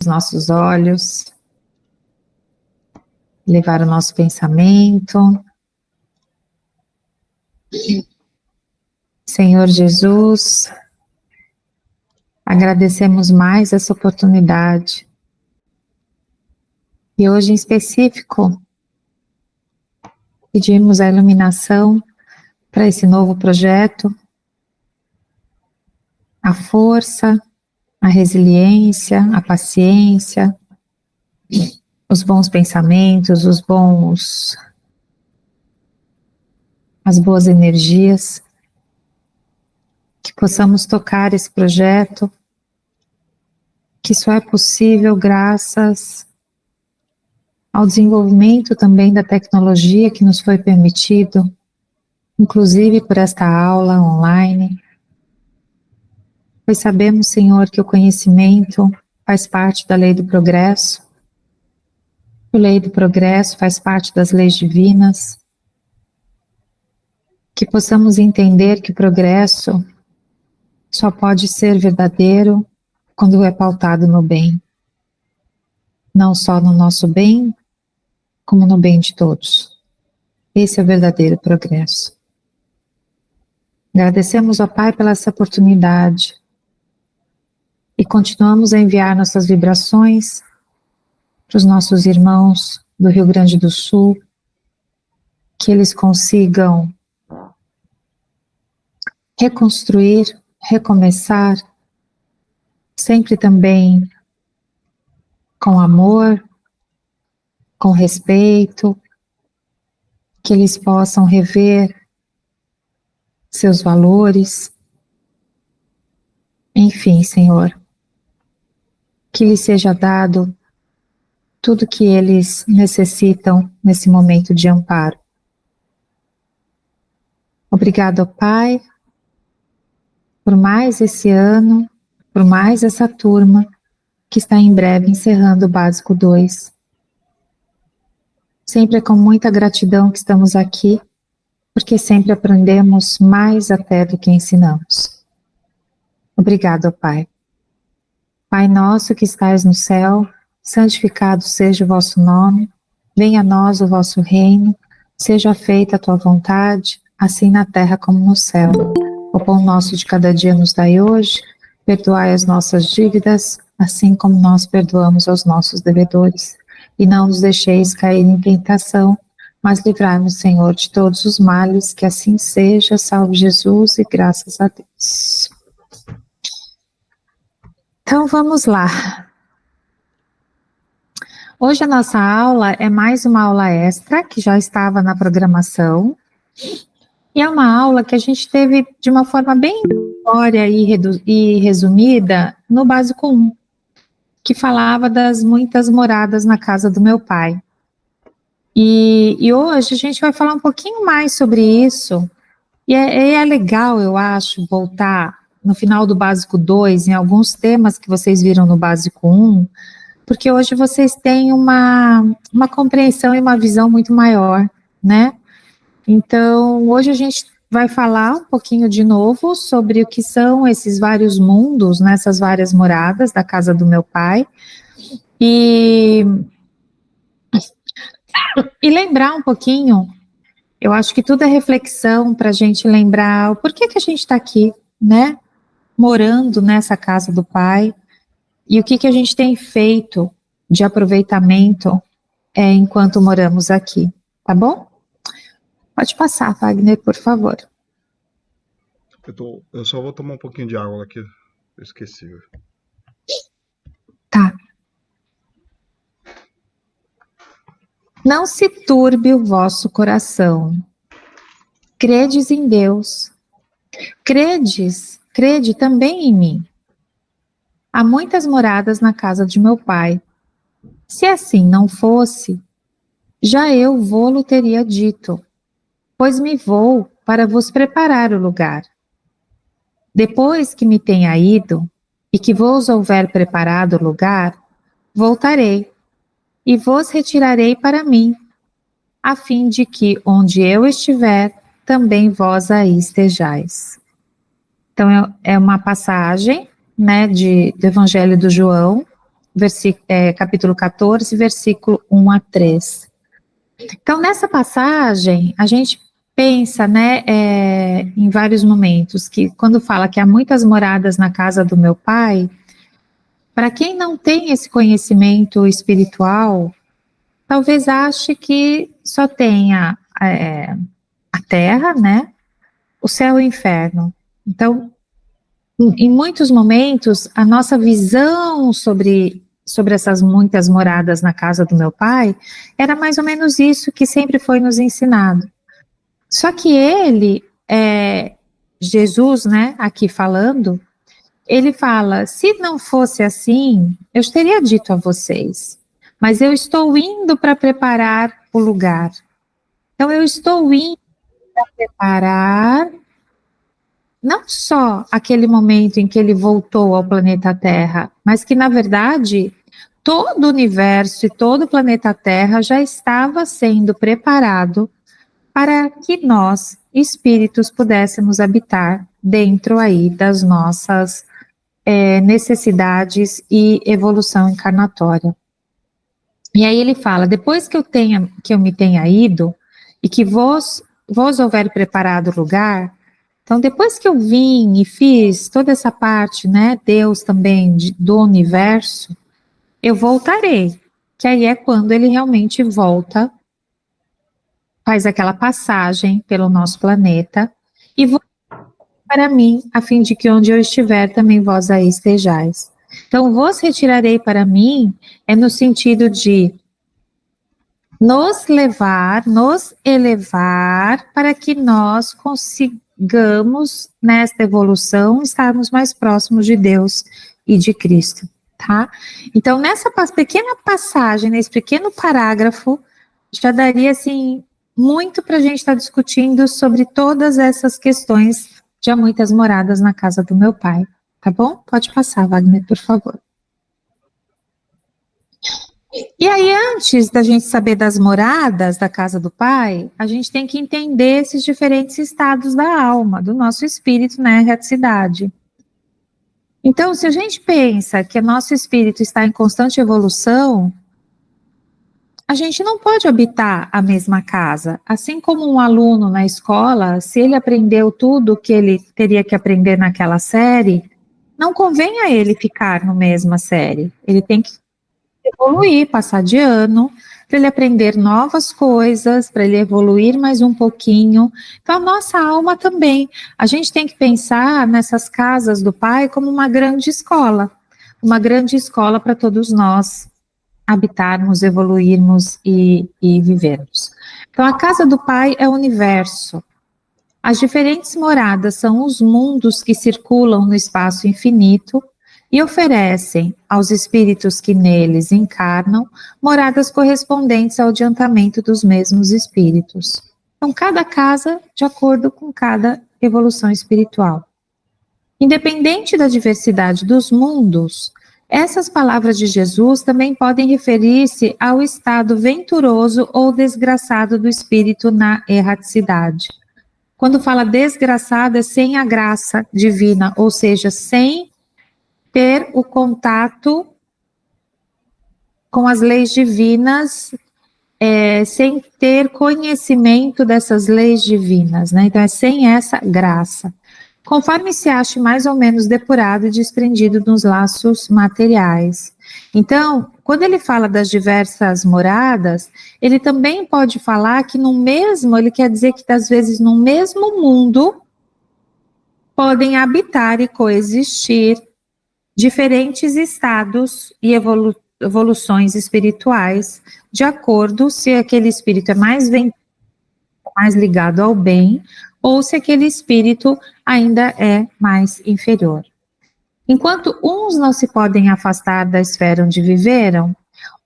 os nossos olhos, levar o nosso pensamento. Senhor Jesus, agradecemos mais essa oportunidade. E hoje em específico, pedimos a iluminação para esse novo projeto, a força, a resiliência, a paciência, os bons pensamentos, as boas energias, que possamos tocar esse projeto, que só é possível graças ao desenvolvimento também da tecnologia que nos foi permitido, inclusive por esta aula online, pois sabemos, Senhor, que o conhecimento faz parte da lei do progresso, a lei do progresso faz parte das leis divinas, que possamos entender que o progresso só pode ser verdadeiro quando é pautado no bem, não só no nosso bem, como no bem de todos. Esse é o verdadeiro progresso. Agradecemos ao Pai pela essa oportunidade e continuamos a enviar nossas vibrações para os nossos irmãos do Rio Grande do Sul, que eles consigam reconstruir, recomeçar, sempre também com amor, com respeito, que eles possam rever seus valores, enfim, Senhor, que lhes seja dado tudo que eles necessitam nesse momento de amparo. Obrigado, Pai, por mais esse ano, por mais essa turma que está em breve encerrando o Básico 2. Sempre é com muita gratidão que estamos aqui, porque sempre aprendemos mais até do que ensinamos. Obrigado, Pai. Pai nosso que estais no céu, santificado seja o vosso nome, venha a nós o vosso reino, seja feita a tua vontade, assim na terra como no céu. O pão nosso de cada dia nos dai hoje, perdoai as nossas dívidas, assim como nós perdoamos aos nossos devedores. E não nos deixeis cair em tentação, mas livrai-nos, Senhor, de todos os males, que assim seja, salve Jesus e graças a Deus. Então vamos lá. Hoje a nossa aula é mais uma aula extra, que já estava na programação, e é uma aula que a gente teve de uma forma bem história e resumida no Básico 1, que falava das muitas moradas na casa do meu pai. E hoje a gente vai falar um pouquinho mais sobre isso, e é legal, eu acho, voltar no final do Básico 2, em alguns temas que vocês viram no Básico 1, porque hoje vocês têm uma compreensão e uma visão muito maior, né? Então, hoje a gente vai falar um pouquinho de novo sobre o que são esses vários mundos, nessas várias moradas da casa do meu pai, e lembrar um pouquinho, eu acho que tudo é reflexão para a gente lembrar o porquê que a gente está aqui, né? Morando nessa casa do pai, e o que a gente tem feito de aproveitamento enquanto moramos aqui, tá bom? Pode passar, Wagner, por favor. Eu só vou tomar um pouquinho de água aqui, eu esqueci. Tá. Não se turbe o vosso coração. Credes em Deus. Crede também em mim. Há muitas moradas na casa de meu pai. Se assim não fosse, já eu vô-lo teria dito, pois me vou para vos preparar o lugar. Depois que me tenha ido, e que vos houver preparado o lugar, voltarei, e vos retirarei para mim, a fim de que, onde eu estiver, também vós aí estejais. Então, é uma passagem, né, do Evangelho do João, capítulo 14, versículo 1 a 3. Então, nessa passagem, a gente pensa, né, em vários momentos, que quando fala que há muitas moradas na casa do meu pai, para quem não tem esse conhecimento espiritual, talvez ache que só tenha a terra, né, o céu e o inferno. Então, em muitos momentos, a nossa visão sobre essas muitas moradas na casa do meu pai era mais ou menos isso que sempre foi nos ensinado. Só que ele, Jesus, né, aqui falando, ele fala, se não fosse assim, eu teria dito a vocês, mas eu estou indo para preparar o lugar. Então, eu estou indo para preparar não só aquele momento em que ele voltou ao planeta Terra, mas que, na verdade, todo o universo e todo o planeta Terra já estava sendo preparado para que nós, espíritos, pudéssemos habitar dentro aí das nossas necessidades e evolução encarnatória. E aí ele fala, depois que eu me tenha ido, e que vos houver preparado o lugar, então depois que eu vim e fiz toda essa parte, né, Deus também, do universo, eu voltarei, que aí é quando ele realmente volta, faz aquela passagem pelo nosso planeta, e volta para mim, a fim de que onde eu estiver, também vós aí estejais. Então, vos retirarei para mim, é no sentido de nos levar, nos elevar, para que nós consigamos, nesta evolução, estarmos mais próximos de Deus e de Cristo, tá? Então, nessa pequena passagem, nesse pequeno parágrafo, já daria, assim, muito para a gente estar discutindo sobre todas essas questões de há muitas moradas na casa do meu pai, tá bom? Pode passar, Wagner, por favor. E aí, antes da gente saber das moradas da casa do pai, a gente tem que entender esses diferentes estados da alma, do nosso espírito na erraticidade. Então, se a gente pensa que o nosso espírito está em constante evolução, a gente não pode habitar a mesma casa. Assim como um aluno na escola, se ele aprendeu tudo que ele teria que aprender naquela série, não convém a ele ficar na mesma série. Ele tem que evoluir, passar de ano, para ele aprender novas coisas, para ele evoluir mais um pouquinho. Então, a nossa alma também. A gente tem que pensar nessas casas do Pai como uma grande escola para todos nós habitarmos, evoluirmos e vivermos. Então, a casa do Pai é o universo. As diferentes moradas são os mundos que circulam no espaço infinito e oferecem aos espíritos que neles encarnam moradas correspondentes ao adiantamento dos mesmos espíritos. Então, cada casa de acordo com cada evolução espiritual. Independente da diversidade dos mundos, essas palavras de Jesus também podem referir-se ao estado venturoso ou desgraçado do espírito na erraticidade. Quando fala desgraçado, é sem a graça divina, ou seja, sem ter o contato com as leis divinas, sem ter conhecimento dessas leis divinas, né? Então, é sem essa graça. Conforme se ache mais ou menos depurado e desprendido dos laços materiais. Então, quando ele fala das diversas moradas, ele também pode falar que ele quer dizer que às vezes no mesmo mundo podem habitar e coexistir diferentes estados e evoluções espirituais, de acordo se aquele espírito é mais ligado ao bem, ou se aquele espírito ainda é mais inferior. Enquanto uns não se podem afastar da esfera onde viveram,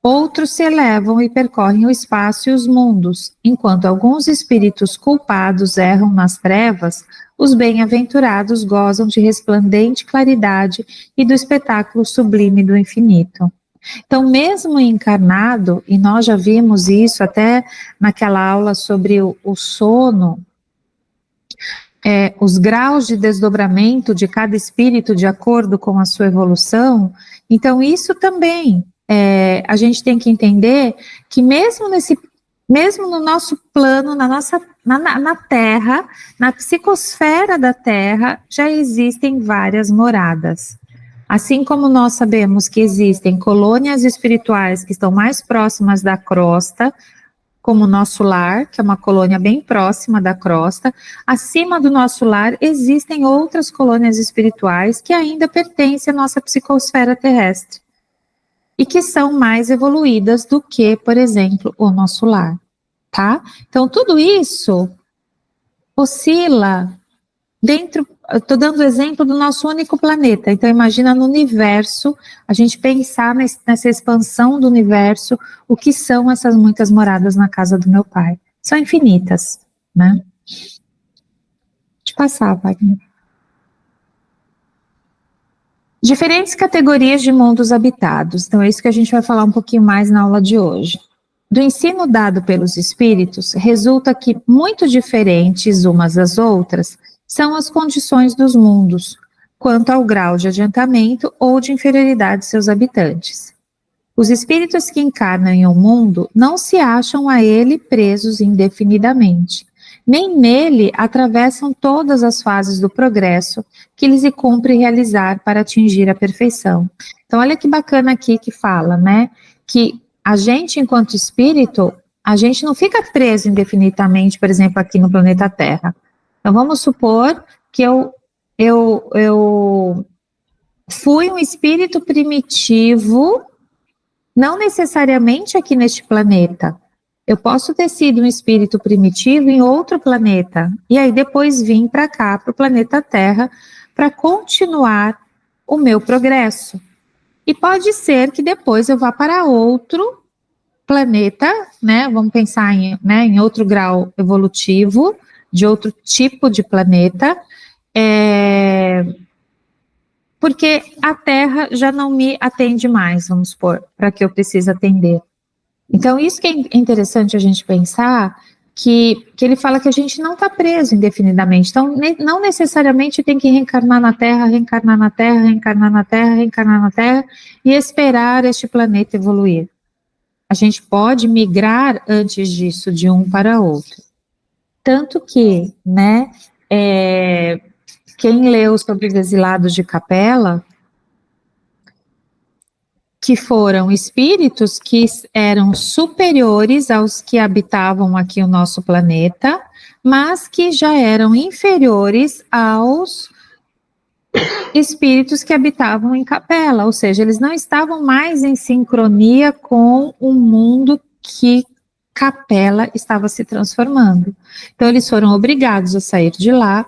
outros se elevam e percorrem o espaço e os mundos. Enquanto alguns espíritos culpados erram nas trevas, os bem-aventurados gozam de resplandente claridade e do espetáculo sublime do infinito. Então, mesmo encarnado, e nós já vimos isso até naquela aula sobre o sono, os graus de desdobramento de cada espírito de acordo com a sua evolução. Então, isso também, a gente tem que entender que mesmo no nosso plano, na Terra, na psicosfera da Terra, já existem várias moradas. Assim como nós sabemos que existem colônias espirituais que estão mais próximas da crosta, como o nosso lar, que é uma colônia bem próxima da crosta, acima do nosso lar existem outras colônias espirituais que ainda pertencem à nossa psicosfera terrestre e que são mais evoluídas do que, por exemplo, o nosso lar, tá? Então, tudo isso oscila dentro, estou dando o exemplo do nosso único planeta. Então, imagina no universo, a gente pensar nessa expansão do universo, o que são essas muitas moradas na casa do meu pai. São infinitas, né? Deixa eu passar, Wagner. Diferentes categorias de mundos habitados. Então, é isso que a gente vai falar um pouquinho mais na aula de hoje. Do ensino dado pelos espíritos, resulta que muito diferentes umas das outras são as condições dos mundos, quanto ao grau de adiantamento ou de inferioridade de seus habitantes. Os espíritos que encarnam em um mundo não se acham a ele presos indefinidamente, nem nele atravessam todas as fases do progresso que lhes cumpre realizar para atingir a perfeição. Então, olha que bacana aqui que fala, né, que a gente, enquanto espírito, a gente não fica preso indefinidamente, por exemplo, aqui no planeta Terra. Então, vamos supor que eu fui um espírito primitivo, não necessariamente aqui neste planeta. Eu posso ter sido um espírito primitivo em outro planeta, e aí depois vim para cá, para o planeta Terra, para continuar o meu progresso. E pode ser que depois eu vá para outro planeta, né? Vamos pensar em outro grau evolutivo, de outro tipo de planeta, porque a Terra já não me atende mais, vamos supor, para que eu precise atender. Então, isso que é interessante a gente pensar, que ele fala que a gente não está preso indefinidamente. Então, não necessariamente tem que reencarnar na Terra, reencarnar na Terra, reencarnar na Terra, reencarnar na Terra, e esperar este planeta evoluir. A gente pode migrar antes disso, de um para outro. Tanto que, né, quem leu sobre os exilados de Capela, que foram espíritos que eram superiores aos que habitavam aqui o nosso planeta, mas que já eram inferiores aos espíritos que habitavam em Capela, ou seja, eles não estavam mais em sincronia com o mundo que Capela estava se transformando. Então, eles foram obrigados a sair de lá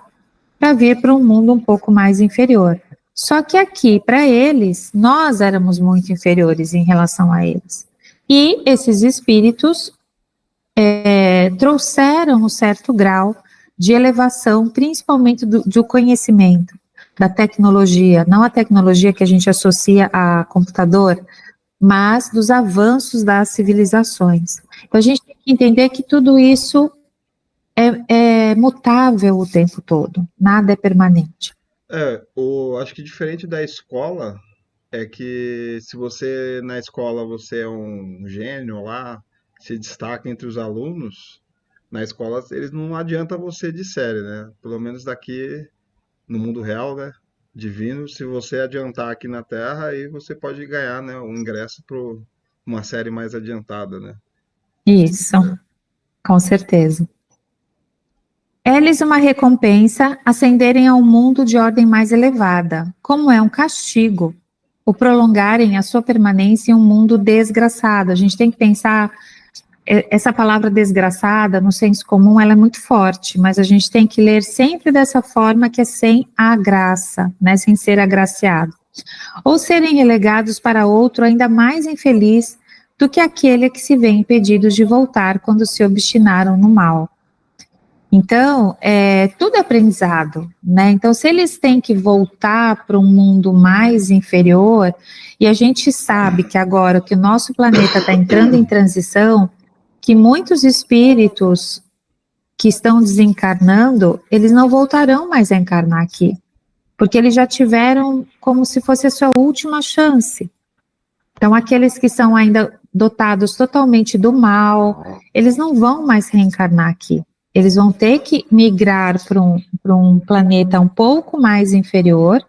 para vir para um mundo um pouco mais inferior. Só que aqui, para eles, nós éramos muito inferiores em relação a eles. E esses espíritos trouxeram um certo grau de elevação, principalmente do conhecimento, da tecnologia, não a tecnologia que a gente associa a computador, mas dos avanços das civilizações. Então, a gente tem que entender que tudo isso é mutável o tempo todo, nada é permanente. Acho que diferente da escola, é que se você, na escola, você é um gênio lá, se destaca entre os alunos, na escola eles não adianta você de série, né? Pelo menos daqui no mundo real, né? Divino, se você adiantar aqui na Terra, aí você pode ganhar, né, um ingresso para uma série mais adiantada, né? Isso, com certeza. É-lhes uma recompensa ascenderem ao mundo de ordem mais elevada, como é um castigo, o prolongarem a sua permanência em um mundo desgraçado. A gente tem que pensar, essa palavra desgraçada, no senso comum, ela é muito forte, mas a gente tem que ler sempre dessa forma, que é sem a graça, né, sem ser agraciado. Ou serem relegados para outro ainda mais infeliz do que aquele a que se vê impedidos de voltar quando se obstinaram no mal. Então, tudo é aprendizado, né? Então, se eles têm que voltar para um mundo mais inferior, e a gente sabe que agora que o nosso planeta está entrando em transição, que muitos espíritos que estão desencarnando, eles não voltarão mais a encarnar aqui, porque eles já tiveram como se fosse a sua última chance. Então, aqueles que são ainda dotados totalmente do mal, eles não vão mais reencarnar aqui. Eles vão ter que migrar para um planeta um pouco mais inferior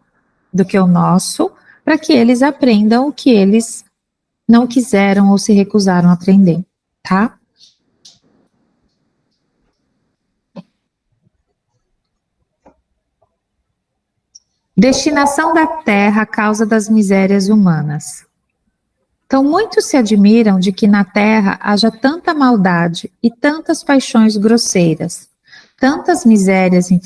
do que o nosso, para que eles aprendam o que eles não quiseram ou se recusaram a aprender, tá? Destinação da Terra à causa das misérias humanas. Então, muitos se admiram de que na Terra haja tanta maldade e tantas paixões grosseiras, tantas misérias e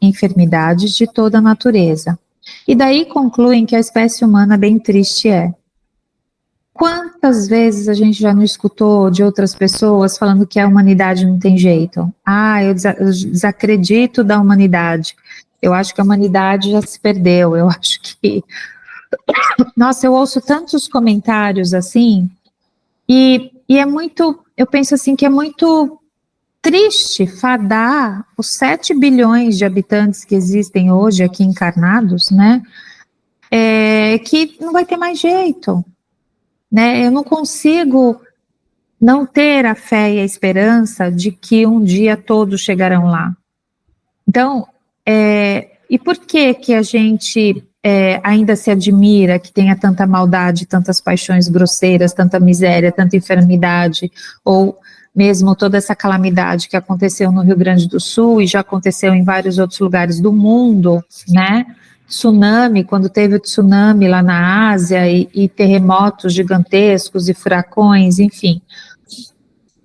enfermidades de toda a natureza. E daí concluem que a espécie humana bem triste é. Quantas vezes a gente já não escutou de outras pessoas falando que a humanidade não tem jeito? Ah, eu desacredito da humanidade. Eu acho que a humanidade já se perdeu. Eu acho que... Nossa, eu ouço tantos comentários assim, e é muito... Eu penso assim que é muito triste fadar os 7 bilhões de habitantes que existem hoje aqui encarnados, né? Que não vai ter mais jeito. Né? Eu não consigo não ter a fé e a esperança de que um dia todos chegarão lá. Então, e por que a gente ainda se admira que tenha tanta maldade, tantas paixões grosseiras, tanta miséria, tanta enfermidade, ou mesmo toda essa calamidade que aconteceu no Rio Grande do Sul e já aconteceu em vários outros lugares do mundo, né? Tsunami, quando teve o tsunami lá na Ásia e terremotos gigantescos e furacões, enfim,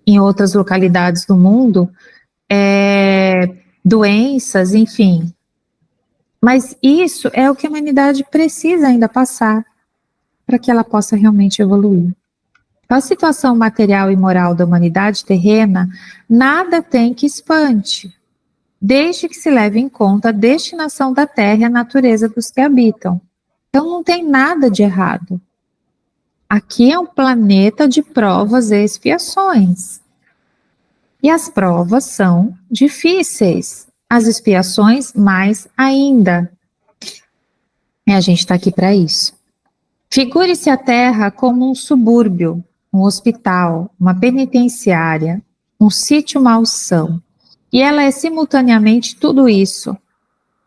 em outras localidades do mundo, doenças, enfim. Mas isso é o que a humanidade precisa ainda passar para que ela possa realmente evoluir. Então, a situação material e moral da humanidade terrena, nada tem que espante, desde que se leve em conta a destinação da Terra e a natureza dos que habitam. Então não tem nada de errado. Aqui é um planeta de provas e expiações. E as provas são difíceis, as expiações mais ainda. E a gente está aqui para isso. Figure-se a Terra como um subúrbio, um hospital, uma penitenciária, um sítio malsão. E ela é simultaneamente tudo isso.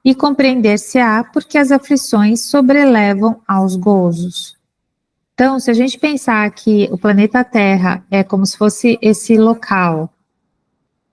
E compreender-se-á porque as aflições sobrelevam aos gozos. Então, se a gente pensar que o planeta Terra é como se fosse esse local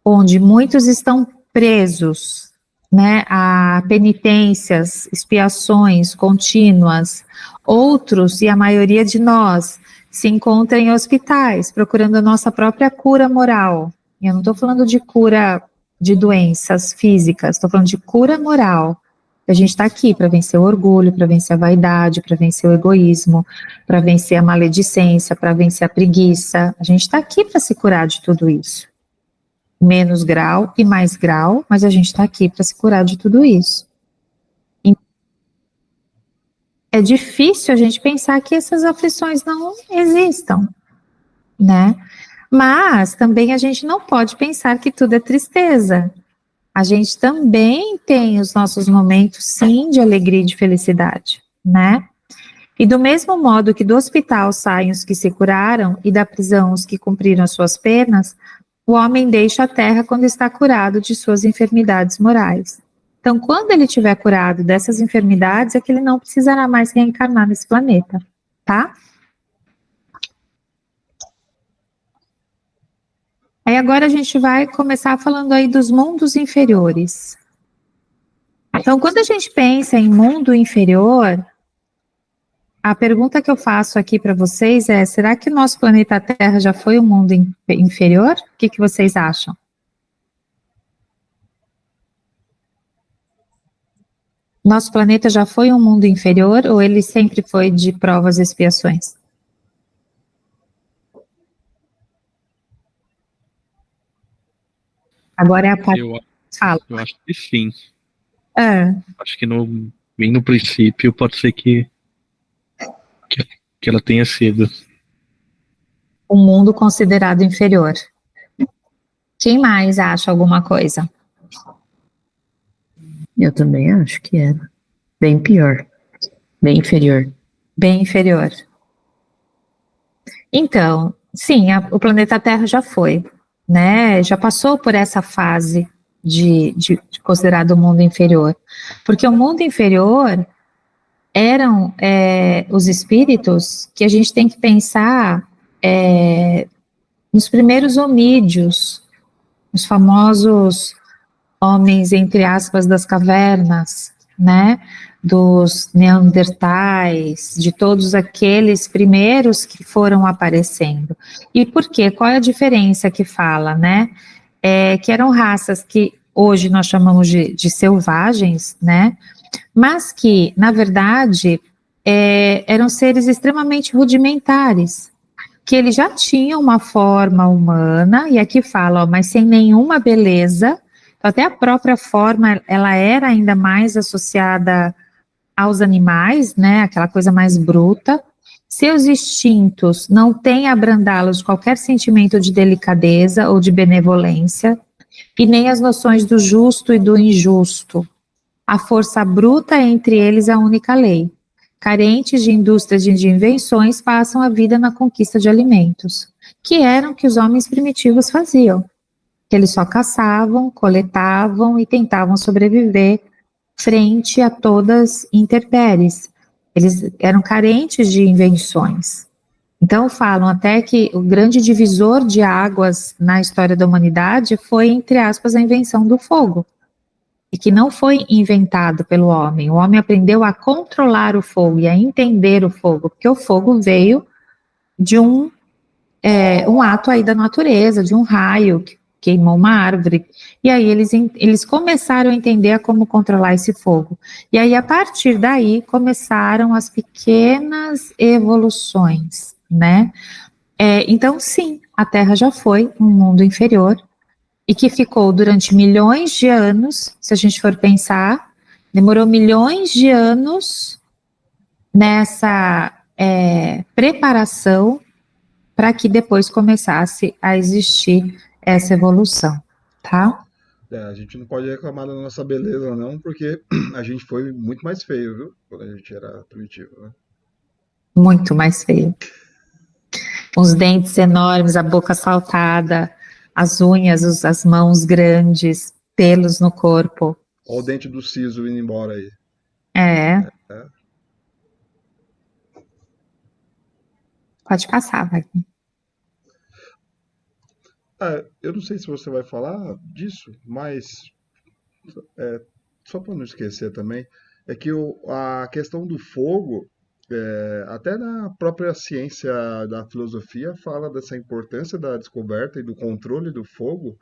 onde muitos estão presos, né, a penitências, expiações contínuas, outros, e a maioria de nós, se encontram em hospitais, procurando a nossa própria cura moral. Eu não estou falando de cura de doenças físicas, estou falando de cura moral. A gente está aqui para vencer o orgulho, para vencer a vaidade, para vencer o egoísmo, para vencer a maledicência, para vencer a preguiça. A gente está aqui para se curar de tudo isso. Menos grau e mais grau, mas a gente está aqui para se curar de tudo isso. É difícil a gente pensar que essas aflições não existam, né? Mas também a gente não pode pensar que tudo é tristeza. A gente também tem os nossos momentos, sim, de alegria e de felicidade, né? E do mesmo modo que do hospital saem os que se curaram e da prisão os que cumpriram as suas penas, o homem deixa a terra quando está curado de suas enfermidades morais. Então, quando ele estiver curado dessas enfermidades, é que ele não precisará mais reencarnar nesse planeta, tá? Aí agora a gente vai começar falando aí dos mundos inferiores. Então, quando a gente pensa em mundo inferior, a pergunta que eu faço aqui para vocês é: será que o nosso planeta Terra já foi um mundo inferior? O que vocês acham? Nosso planeta já foi um mundo inferior ou ele sempre foi de provas e expiações? Agora é a parte que fala. Eu acho que sim. É. Acho que bem no princípio pode ser que ela tenha sido. Um mundo considerado inferior. Quem mais acha alguma coisa? Eu também acho que era bem pior, bem inferior. Bem inferior. Então, sim, o planeta Terra já foi, né? Já passou por essa fase de considerado o mundo inferior. Porque o mundo inferior eram os espíritos que a gente tem que pensar nos primeiros homídeos, os famosos homens, entre aspas, das cavernas, né? Dos neandertais, de todos aqueles primeiros que foram aparecendo. E por quê? Qual é a diferença que fala, né? Que eram raças que hoje nós chamamos de selvagens, né? Mas que, na verdade, eram seres extremamente rudimentares, que eles já tinham uma forma humana, e aqui fala, ó, mas sem nenhuma beleza. Então, até a própria forma, ela era ainda mais associada aos animais, né, aquela coisa mais bruta. Seus instintos não têm a abrandá-los de qualquer sentimento de delicadeza ou de benevolência, e nem as noções do justo e do injusto. A força bruta entre eles é a única lei. Carentes de indústrias e de invenções, passam a vida na conquista de alimentos, que eram o que os homens primitivos faziam. Que eles só caçavam, coletavam e tentavam sobreviver frente a todas intempéries. Eles eram carentes de invenções. Então falam até que o grande divisor de águas na história da humanidade foi, entre aspas, a invenção do fogo. E que não foi inventado pelo homem. O homem aprendeu a controlar o fogo e a entender o fogo, porque o fogo veio de um ato aí da natureza, de um raio que queimou uma árvore. E aí eles começaram a entender como controlar esse fogo. E aí, a partir daí, começaram as pequenas evoluções, né? Então, sim, a Terra já foi um mundo inferior, e que ficou durante milhões de anos, se a gente for pensar, demorou milhões de anos nessa preparação para que depois começasse a existir essa evolução, tá? A gente não pode reclamar da nossa beleza, não, porque a gente foi muito mais feio, viu? Quando a gente era primitivo, né? Muito mais feio. Os dentes enormes, a boca saltada, as unhas, as mãos grandes, pelos no corpo. Olha o dente do siso indo embora aí. Pode passar, Wagner. Eu não sei se você vai falar disso, mas só para não esquecer também, é que a questão do fogo, até na própria ciência da filosofia, fala dessa importância da descoberta e do controle do fogo,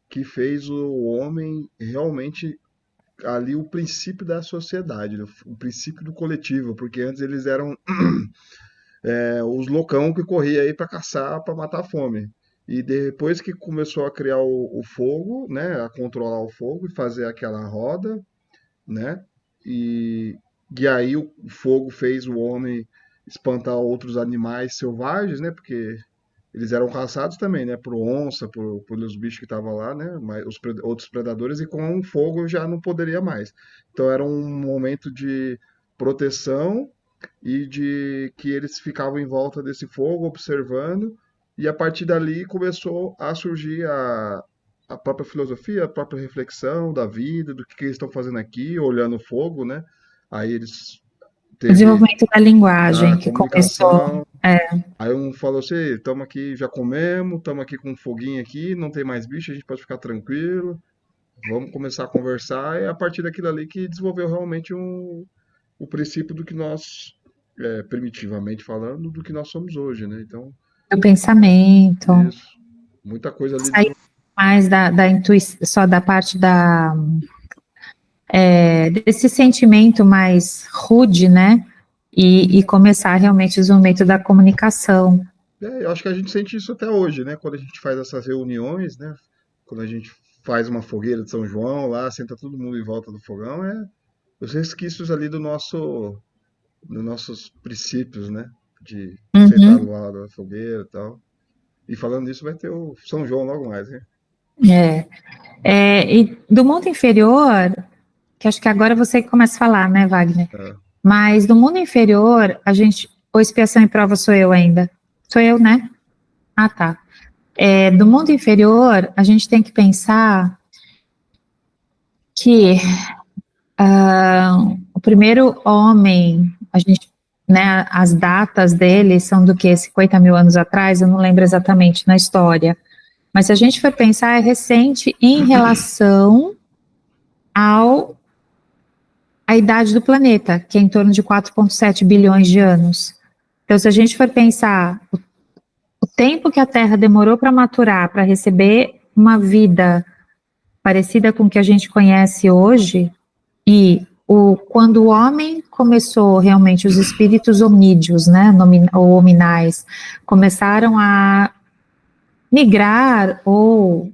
que fez o homem realmente ali o princípio da sociedade, o princípio do coletivo, porque antes eles eram os loucão que corria aí para caçar, para matar a fome. E depois que começou a criar o fogo, né, a controlar o fogo e fazer aquela roda, né, e aí o fogo fez o homem espantar outros animais selvagens, né, porque eles eram caçados também, né, por onça, pelos bichos que estavam lá, né, mas outros predadores, e com o fogo já não poderia mais. Então era um momento de proteção e de que eles ficavam em volta desse fogo observando, e a partir dali começou a surgir a própria filosofia, a própria reflexão da vida, do que eles estão fazendo aqui, olhando o fogo, né? Aí eles O desenvolvimento da linguagem que comunicação. começou. Aí um falou assim: estamos aqui, já comemos, estamos aqui com um foguinho aqui, não tem mais bicho, a gente pode ficar tranquilo, vamos começar a conversar, e a partir daquilo ali que desenvolveu realmente o princípio do que nós, primitivamente falando, do que nós somos hoje, né? Então, O pensamento. isso, muita coisa ali. Sair mais da intuição, só da parte desse sentimento mais rude, né? E começar realmente o desenvolvimento da comunicação. Eu acho que a gente sente isso até hoje, né? Quando a gente faz essas reuniões, né? Quando a gente faz uma fogueira de São João lá, senta todo mundo em volta do fogão, os resquícios ali dos nossos princípios, né? De sentar do lado da fogueira e tal. E falando nisso, vai ter o São João logo mais, né? E do mundo inferior, que acho que agora você começa a falar, né, Wagner? Mas do mundo inferior, ou expiação e prova sou eu ainda? Sou eu, né? Ah, tá. Do mundo inferior, a gente tem que pensar que o primeiro homem, né, as datas dele são do que? 50 mil anos atrás, eu não lembro exatamente na história. Mas se a gente for pensar, é recente em relação à idade do planeta, que é em torno de 4,7 bilhões de anos. Então, se a gente for pensar o tempo que a Terra demorou para maturar, para receber uma vida parecida com o que a gente conhece hoje, e quando o homem começou, realmente, os espíritos hominídeos, né, ou hominais, começaram a migrar ou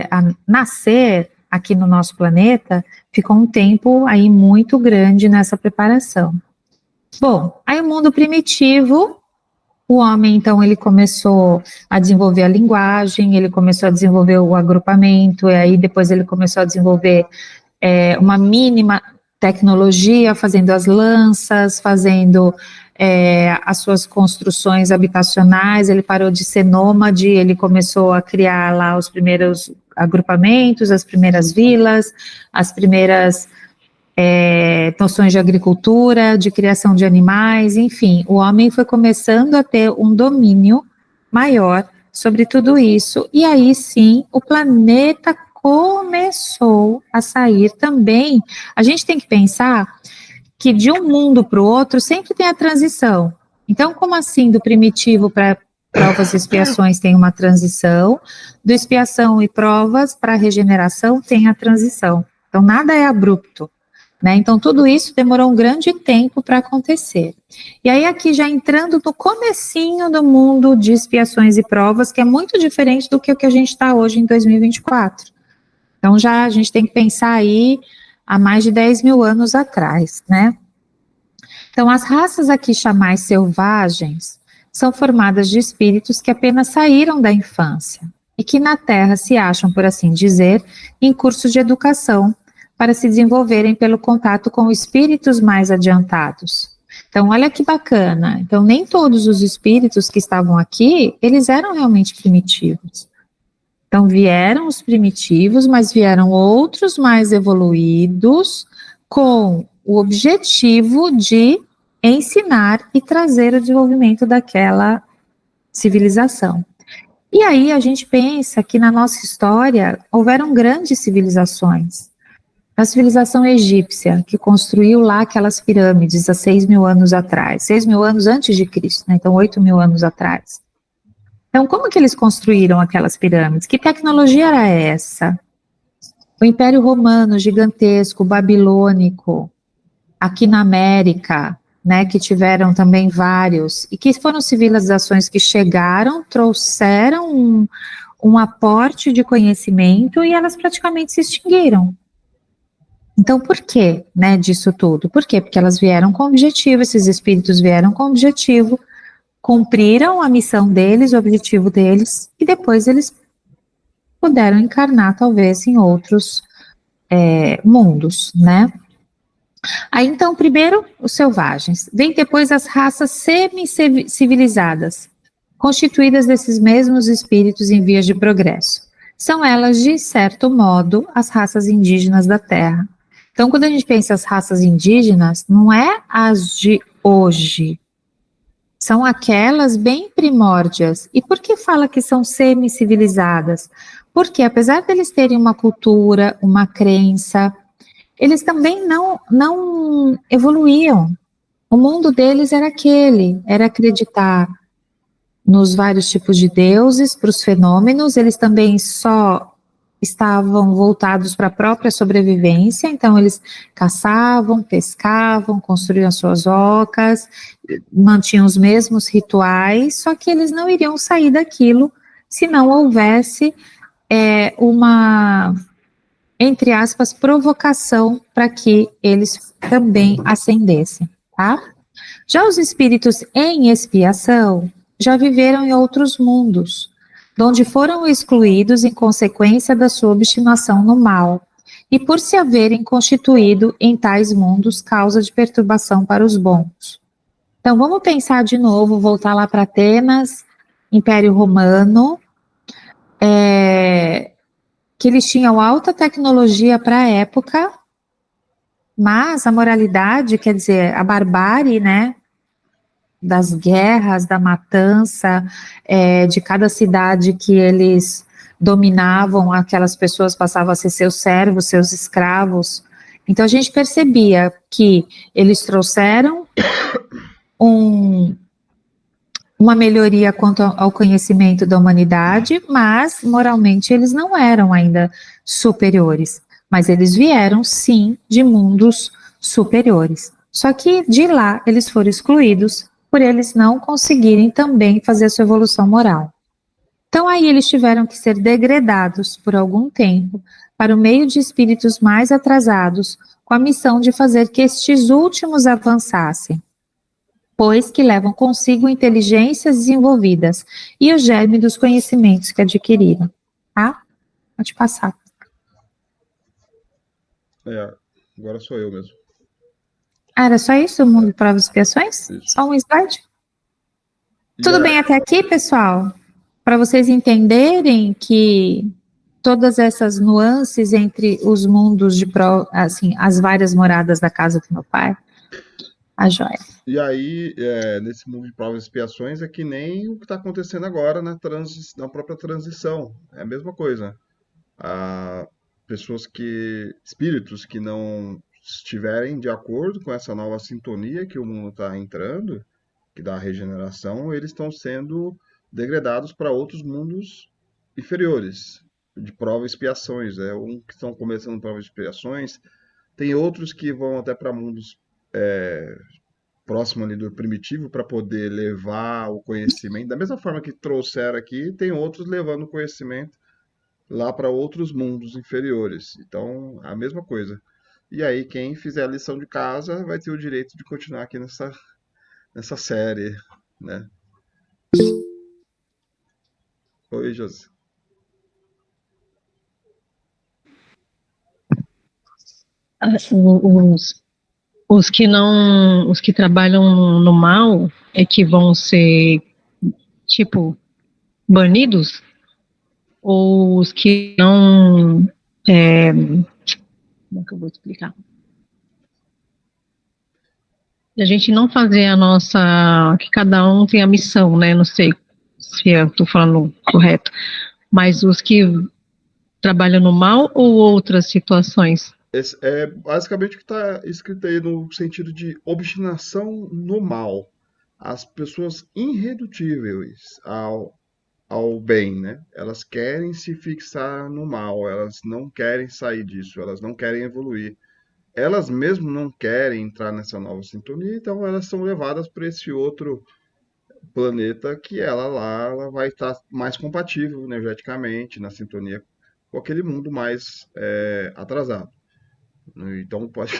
a nascer aqui no nosso planeta, ficou um tempo aí muito grande nessa preparação. Bom, aí o mundo primitivo, o homem, então, ele começou a desenvolver a linguagem, ele começou a desenvolver o agrupamento, e aí depois ele começou a desenvolver uma mínima tecnologia, fazendo as lanças, fazendo as suas construções habitacionais. Ele parou de ser nômade, ele começou a criar lá os primeiros agrupamentos, as primeiras vilas, as primeiras noções de agricultura, de criação de animais, enfim, o homem foi começando a ter um domínio maior sobre tudo isso, e aí sim, o planeta começou a sair também. A gente tem que pensar que de um mundo para o outro sempre tem a transição. Então, como assim do primitivo para provas e expiações tem uma transição, do expiação e provas para regeneração tem a transição. Então, nada é abrupto. Né? Então, tudo isso demorou um grande tempo para acontecer. E aí, aqui já entrando no comecinho do mundo de expiações e provas, que é muito diferente do que o que a gente está hoje em 2024. Então, já a gente tem que pensar aí há mais de 10 mil anos atrás, né? Então, as raças aqui chamadas selvagens são formadas de espíritos que apenas saíram da infância e que na Terra se acham, por assim dizer, em cursos de educação, para se desenvolverem pelo contato com espíritos mais adiantados. Então, olha que bacana. Então, nem todos os espíritos que estavam aqui, eles eram realmente primitivos. Então, vieram os primitivos, mas vieram outros mais evoluídos, com o objetivo de ensinar e trazer o desenvolvimento daquela civilização. E aí, a gente pensa que na nossa história, houveram grandes civilizações. A civilização egípcia, que construiu lá aquelas pirâmides há 6 mil anos atrás, 6 mil anos antes de Cristo, né? Então 8 mil anos atrás. Então, como que eles construíram aquelas pirâmides? Que tecnologia era essa? O Império Romano gigantesco, babilônico, aqui na América, né, que tiveram também vários, e que foram civilizações que chegaram, trouxeram um aporte de conhecimento e elas praticamente se extinguiram. Então, por que, né, disso tudo? Por quê? Porque elas vieram com objetivo, esses espíritos vieram com objetivo, cumpriram a missão deles, o objetivo deles, e depois eles puderam encarnar, talvez, em outros mundos, né? Aí, então, primeiro, os selvagens. Vem depois as raças semi-civilizadas, constituídas desses mesmos espíritos em vias de progresso. São elas, de certo modo, as raças indígenas da Terra. Então, quando a gente pensa as raças indígenas, não é as de hoje, são aquelas bem primórdias. E por que fala que são semi-civilizadas? Porque, apesar deles terem uma cultura, uma crença, eles também não evoluíam. O mundo deles era aquele, era acreditar nos vários tipos de deuses, para os fenômenos. Eles também só estavam voltados para a própria sobrevivência, então eles caçavam, pescavam, construíam suas ocas, mantinham os mesmos rituais, só que eles não iriam sair daquilo se não houvesse uma, entre aspas, provocação para que eles também ascendessem, tá? Já os espíritos em expiação já viveram em outros mundos, de onde foram excluídos em consequência da sua obstinação no mal, e por se haverem constituído em tais mundos causa de perturbação para os bons. Então, vamos pensar de novo, voltar lá para Atenas, Império Romano, que eles tinham alta tecnologia para a época, mas a moralidade, quer dizer, a barbárie, né, das guerras, da matança, de cada cidade que eles dominavam, aquelas pessoas passavam a ser seus servos, seus escravos. Então a gente percebia que eles trouxeram uma melhoria quanto ao conhecimento da humanidade, mas moralmente eles não eram ainda superiores, mas eles vieram sim de mundos superiores. Só que de lá eles foram excluídos por eles não conseguirem também fazer a sua evolução moral. Então aí eles tiveram que ser degradados por algum tempo para o meio de espíritos mais atrasados, com a missão de fazer que estes últimos avançassem, pois que levam consigo inteligências desenvolvidas e o germe dos conhecimentos que adquiriram. Tá? Pode passar. Agora sou eu mesmo. Era só isso, o mundo de provas e expiações? Isso. Só um slide? Tudo bem até aqui, pessoal? Para vocês entenderem que todas essas nuances entre os mundos de assim, as várias moradas da casa do meu pai, a joia. E aí, nesse mundo de provas e expiações, é que nem o que está acontecendo agora na própria transição. É a mesma coisa. Espíritos que não estiverem de acordo com essa nova sintonia que o mundo está entrando, que dá a regeneração, eles estão sendo degradados para outros mundos inferiores, de provas e expiações. Um que estão começando provas e expiações, tem outros que vão até para mundos próximo ali do primitivo para poder levar o conhecimento. Da mesma forma que trouxeram aqui, tem outros levando o conhecimento lá para outros mundos inferiores. Então, a mesma coisa. E aí, quem fizer a lição de casa vai ter o direito de continuar aqui nessa série, né? Oi, Josi. Os que trabalham no mal é que vão ser, tipo, banidos? Ou os que não... como é que eu vou explicar? A gente não fazer a nossa... que cada um tem a missão, né? Não sei se eu estou falando correto. Mas os que trabalham no mal ou outras situações? É basicamente o que está escrito aí no sentido de obstinação no mal. As pessoas irredutíveis ao bem, né? Elas querem se fixar no mal, elas não querem sair disso, elas não querem evoluir. Elas mesmo não querem entrar nessa nova sintonia, então elas são levadas para esse outro planeta que ela vai estar mais compatível energeticamente, na sintonia com aquele mundo mais atrasado. Então pode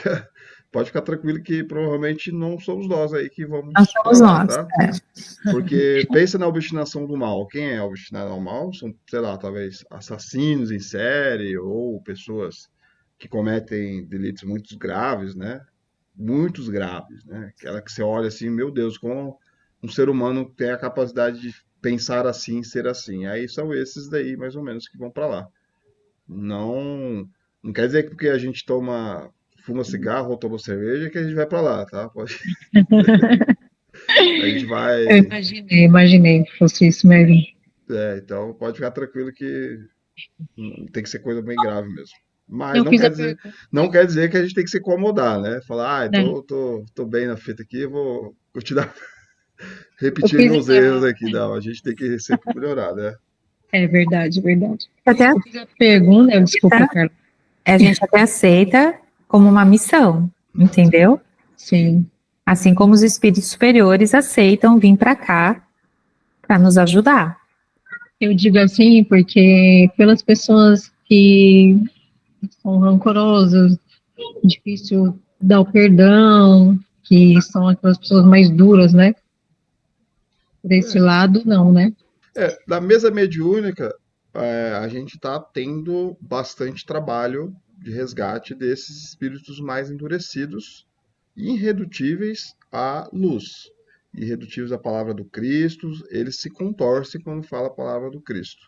ficar tranquilo que provavelmente não somos nós aí que vamos Não somos pra lá, nós, tá? Porque pensa na obstinação do mal. Quem é obstinado ao mal são, sei lá, talvez assassinos em série ou pessoas que cometem delitos muito graves, né? Muitos graves, né? Aquela que você olha assim, meu Deus, como um ser humano tem a capacidade de pensar assim, ser assim. Aí são esses daí, mais ou menos, que vão para lá. Não quer dizer que porque a gente fuma cigarro ou toma cerveja que a gente vai para lá, tá? A gente vai. Eu imaginei que fosse isso mesmo. Então pode ficar tranquilo que tem que ser coisa bem grave mesmo. Mas Eu não fiz quer a dizer, pergunta. não quer dizer que a gente tem que se incomodar, né? Falar, Né? tô bem na fita aqui, vou continuar Eu repetindo fiz meus erros aqui. Não, a gente tem que sempre melhorar, né? É verdade, verdade. Até Eu fiz a pergunta, desculpa, Carla. a gente até aceita como uma missão, entendeu? Sim. Assim como os espíritos superiores aceitam vir para cá para nos ajudar. Eu digo assim porque pelas pessoas que são rancorosas, difícil dar o perdão, que são aquelas pessoas mais duras, né? Por esse lado, não, né? Da mesa mediúnica, a gente está tendo bastante trabalho de resgate desses espíritos mais endurecidos, irredutíveis à luz, irredutíveis à palavra do Cristo. Eles se contorcem quando fala a palavra do Cristo,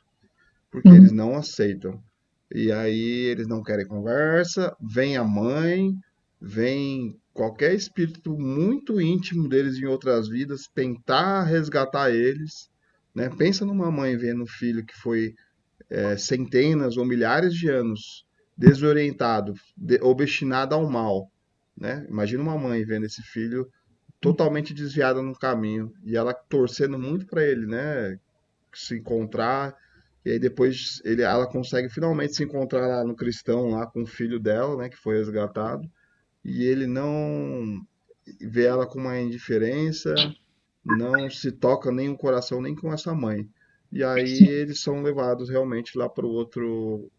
porque eles não aceitam. E aí eles não querem conversa, vem a mãe, vem qualquer espírito muito íntimo deles em outras vidas tentar resgatar eles, né? Pensa numa mãe vendo um filho que foi centenas ou milhares de anos desorientado, obstinado ao mal, né? Imagina uma mãe vendo esse filho totalmente desviado no caminho e ela torcendo muito para ele, né? Se encontrar. E aí depois ela consegue finalmente se encontrar lá no cristão, lá com o filho dela, né, que foi resgatado. E ele não vê ela com uma indiferença, não se toca nem o coração nem com essa mãe. E aí eles são levados realmente lá para o outro.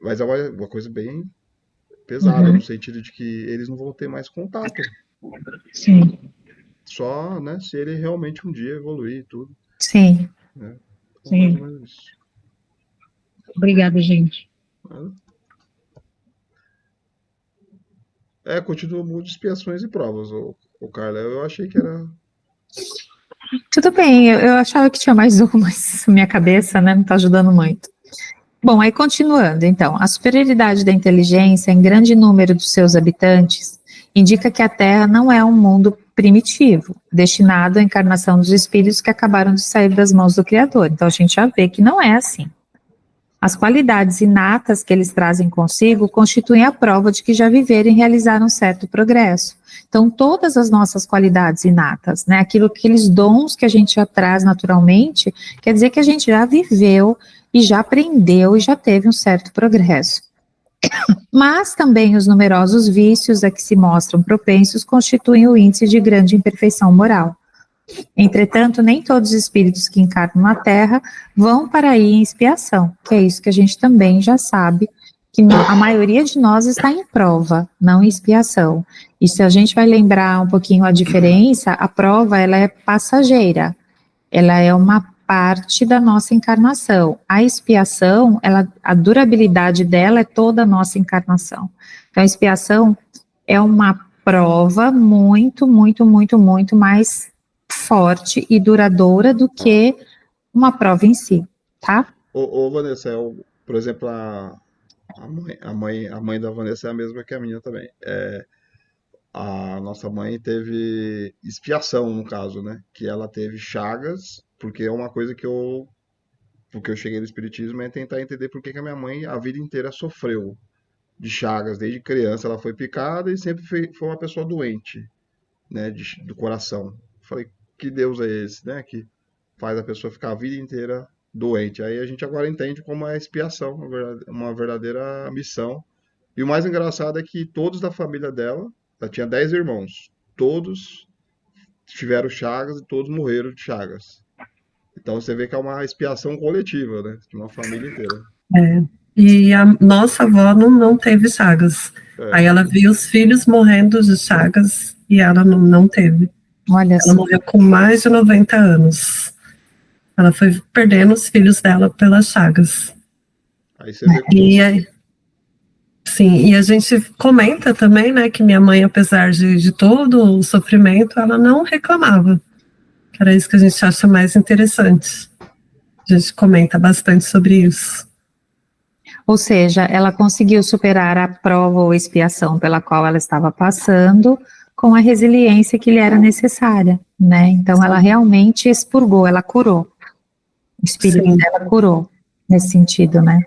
Mas é uma coisa bem pesada, no sentido de que eles não vão ter mais contato. Sim. Só, né, se ele realmente um dia evoluir e tudo. Sim. Né? Sim. Mais ou menos isso. Obrigada, gente. Continua muito de expiações e provas, o Carla. Eu achei que era. Tudo bem, eu achava que tinha mais um, mas minha cabeça, né, não está ajudando muito. Bom, aí continuando, então, a superioridade da inteligência em grande número dos seus habitantes indica que a Terra não é um mundo primitivo, destinado à encarnação dos espíritos que acabaram de sair das mãos do Criador. Então, a gente já vê que não é assim. As qualidades inatas que eles trazem consigo constituem a prova de que já viveram e realizaram certo progresso. Então, todas as nossas qualidades inatas, né, aqueles dons que a gente já traz naturalmente, quer dizer que a gente já viveu e já aprendeu e já teve um certo progresso. Mas também os numerosos vícios a que se mostram propensos constituem o índice de grande imperfeição moral. Entretanto, nem todos os espíritos que encarnam na Terra vão para aí em expiação, que é isso que a gente também já sabe, que a maioria de nós está em prova, não em expiação. E se a gente vai lembrar um pouquinho a diferença, a prova ela é passageira, ela é uma parte da nossa encarnação. A expiação, a durabilidade dela é toda a nossa encarnação. Então, a expiação é uma prova muito, muito, muito, muito mais forte e duradoura do que uma prova em si, tá? Ô Vanessa, por exemplo, a mãe da Vanessa é a mesma que a minha também. A nossa mãe teve expiação, no caso, né? Que ela teve chagas, porque é uma coisa porque eu cheguei no espiritismo é tentar entender por que a minha mãe a vida inteira sofreu de chagas. Desde criança ela foi picada e sempre foi uma pessoa doente, né? Do coração. Falei, que Deus é esse, né? Que faz a pessoa ficar a vida inteira doente. Aí a gente agora entende como é a expiação, uma verdadeira missão. E o mais engraçado é que todos da família dela, ela tinha 10 irmãos, todos tiveram chagas e todos morreram de chagas. Então você vê que é uma expiação coletiva, né? De uma família inteira. E a nossa avó não teve chagas. Aí ela viu os filhos morrendo de chagas e ela não teve. Olha ela morreu com mais de 90 anos. Ela foi perdendo os filhos dela pelas chagas. Aí você vê como... Sim, e a gente comenta também, né, que minha mãe, apesar de todo o sofrimento, ela não reclamava. Era isso que a gente acha mais interessante. A gente comenta bastante sobre isso. Ou seja, ela conseguiu superar a prova ou expiação pela qual ela estava passando com a resiliência que lhe era necessária, né? Então ela realmente expurgou, ela curou. O espírito dela curou, nesse sentido, né?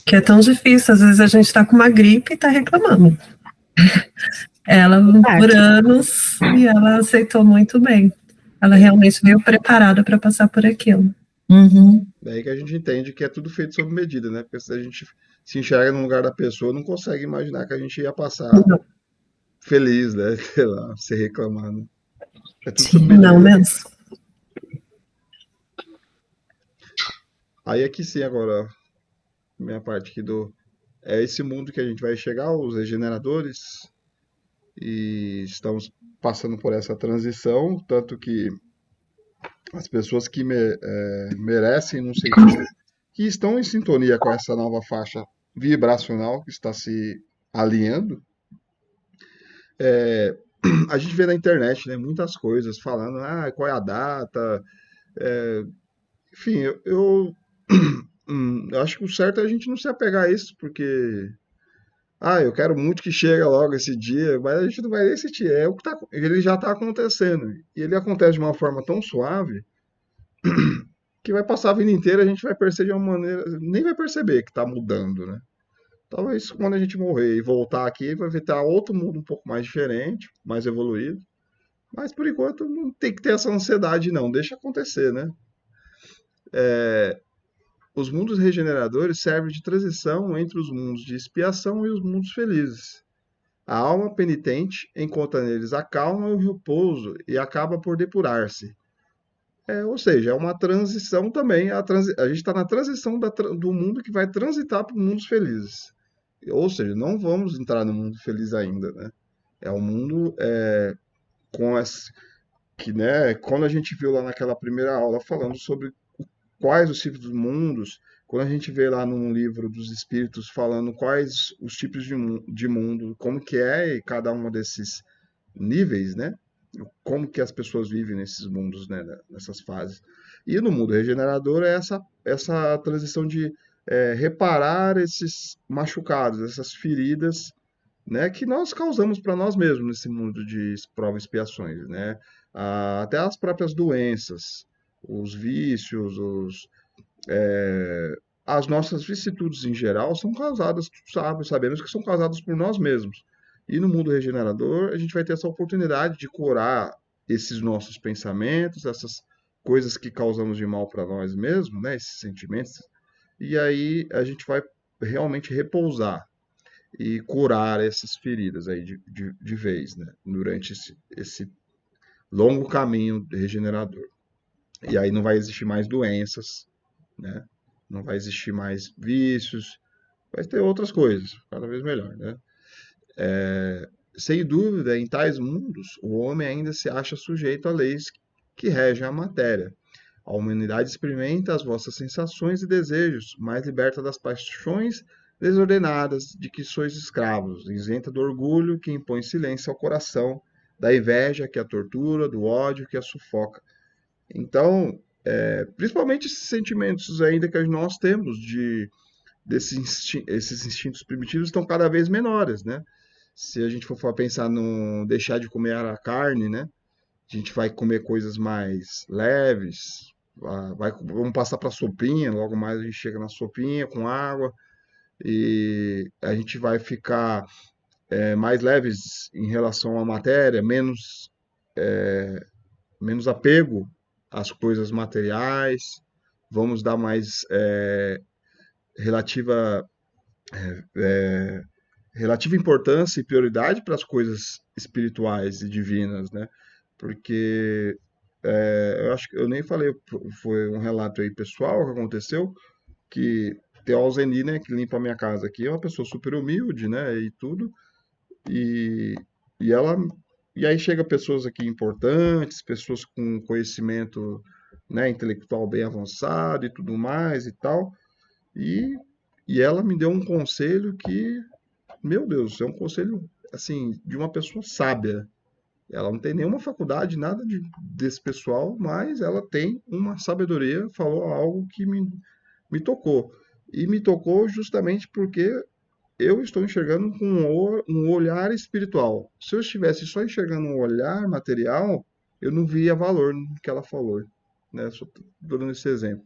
Que é tão difícil, às vezes a gente está com uma gripe e está reclamando. Ela, por anos, e ela aceitou muito bem. Ela realmente veio preparada para passar por aquilo. Daí que a gente entende que é tudo feito sob medida, né? Porque se a gente se enxerga no lugar da pessoa, não consegue imaginar que a gente ia passar feliz, né? Sei lá, sem reclamar, né? É tudo sob medida. Não mesmo. Aí aqui sim, agora, minha parte aqui é esse mundo que a gente vai chegar, os regeneradores, e estamos passando por essa transição, tanto que as pessoas que merecem, no sentido que estão em sintonia com essa nova faixa vibracional que está se alinhando. A gente vê na internet, né, muitas coisas falando, qual é a data, enfim, eu acho que o certo é a gente não se apegar a isso, porque eu quero muito que chegue logo esse dia, mas a gente não vai nem sentir, ele já está acontecendo, e ele acontece de uma forma tão suave que vai passar a vida inteira, a gente vai perceber de uma maneira, nem vai perceber que está mudando, né? Talvez quando a gente morrer e voltar aqui, vai ver tá outro mundo um pouco mais diferente, mais evoluído. Mas por enquanto não tem que ter essa ansiedade, não. Deixa acontecer, né? Os mundos regeneradores servem de transição entre os mundos de expiação e os mundos felizes. A alma penitente encontra neles a calma e o repouso e acaba por depurar-se. Ou seja, é uma transição também. A gente está na transição do mundo que vai transitar para os mundos felizes. Ou seja, não vamos entrar no mundo feliz ainda, né? É um mundo com essa que, né? Quando a gente viu lá naquela primeira aula falando sobre quais os tipos de mundos, quando a gente vê lá num livro dos espíritos falando quais os tipos de mundo, como que é cada um desses níveis, né? Como que as pessoas vivem nesses mundos, né? Nessas fases. E no mundo regenerador é essa transição de reparar esses machucados, essas feridas, né, que nós causamos para nós mesmos nesse mundo de provas e expiações, né? Até as próprias doenças, os vícios, as nossas vicissitudes em geral são causadas, sabemos que são causadas por nós mesmos. E no mundo regenerador, a gente vai ter essa oportunidade de curar esses nossos pensamentos, essas coisas que causamos de mal para nós mesmos, né, esses sentimentos. E aí a gente vai realmente repousar e curar essas feridas aí de vez, né? Durante esse longo caminho regenerador. E aí não vai existir mais doenças, né? Não vai existir mais vícios, vai ter outras coisas, cada vez melhor, né? Sem dúvida, em tais mundos, o homem ainda se acha sujeito a leis que regem a matéria. A humanidade experimenta as vossas sensações e desejos, mas liberta das paixões desordenadas de que sois escravos, isenta do orgulho que impõe silêncio ao coração, da inveja que a tortura, do ódio que a sufoca. Então, principalmente esses sentimentos ainda que nós temos esses instintos primitivos estão cada vez menores, né? Se a gente for pensar no deixar de comer a carne, né? A gente vai comer coisas mais leves, vamos passar para a sopinha, logo mais a gente chega na sopinha com água, e a gente vai ficar mais leves em relação à matéria, menos apego às coisas materiais, vamos dar mais relativa importância e prioridade para as coisas espirituais e divinas, né? Porque eu acho que eu nem falei, foi um relato aí pessoal que aconteceu, que tem a Alzeni, né, que limpa a minha casa aqui, é uma pessoa super humilde, né, e tudo, e aí chega pessoas aqui importantes, pessoas com conhecimento, né, intelectual bem avançado e tudo mais e tal, e ela me deu um conselho que, meu Deus, é um conselho, assim, de uma pessoa sábia. Ela não tem nenhuma faculdade, nada desse pessoal, mas ela tem uma sabedoria, falou algo que me tocou. E me tocou justamente porque eu estou enxergando com um olhar espiritual. Se eu estivesse só enxergando um olhar material, eu não via valor no que ela falou, né? Só tô dando esse exemplo.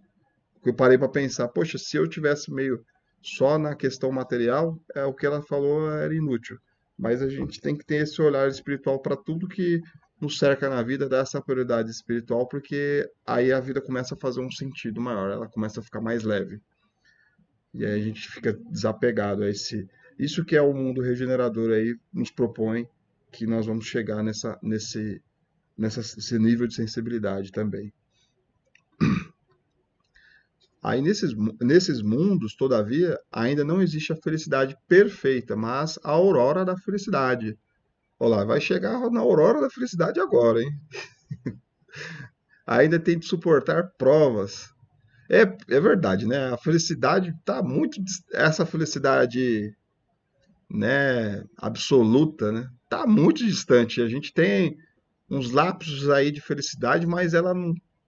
Eu parei para pensar, poxa, se eu tivesse meio só na questão material, o que ela falou era inútil. Mas a gente tem que ter esse olhar espiritual para tudo que nos cerca na vida, dar essa prioridade espiritual, porque aí a vida começa a fazer um sentido maior, ela começa a ficar mais leve. E aí a gente fica desapegado a isso que é o mundo regenerador aí nos propõe que nós vamos chegar nesse nível de sensibilidade também. Aí nesses mundos, todavia, ainda não existe a felicidade perfeita, mas a aurora da felicidade. Olha lá, vai chegar na aurora da felicidade agora, hein? ainda tem de suportar provas. É verdade, né? A felicidade tá muito. Essa felicidade, né, absoluta, né? Tá muito distante. A gente tem uns lapsos aí de felicidade, mas ela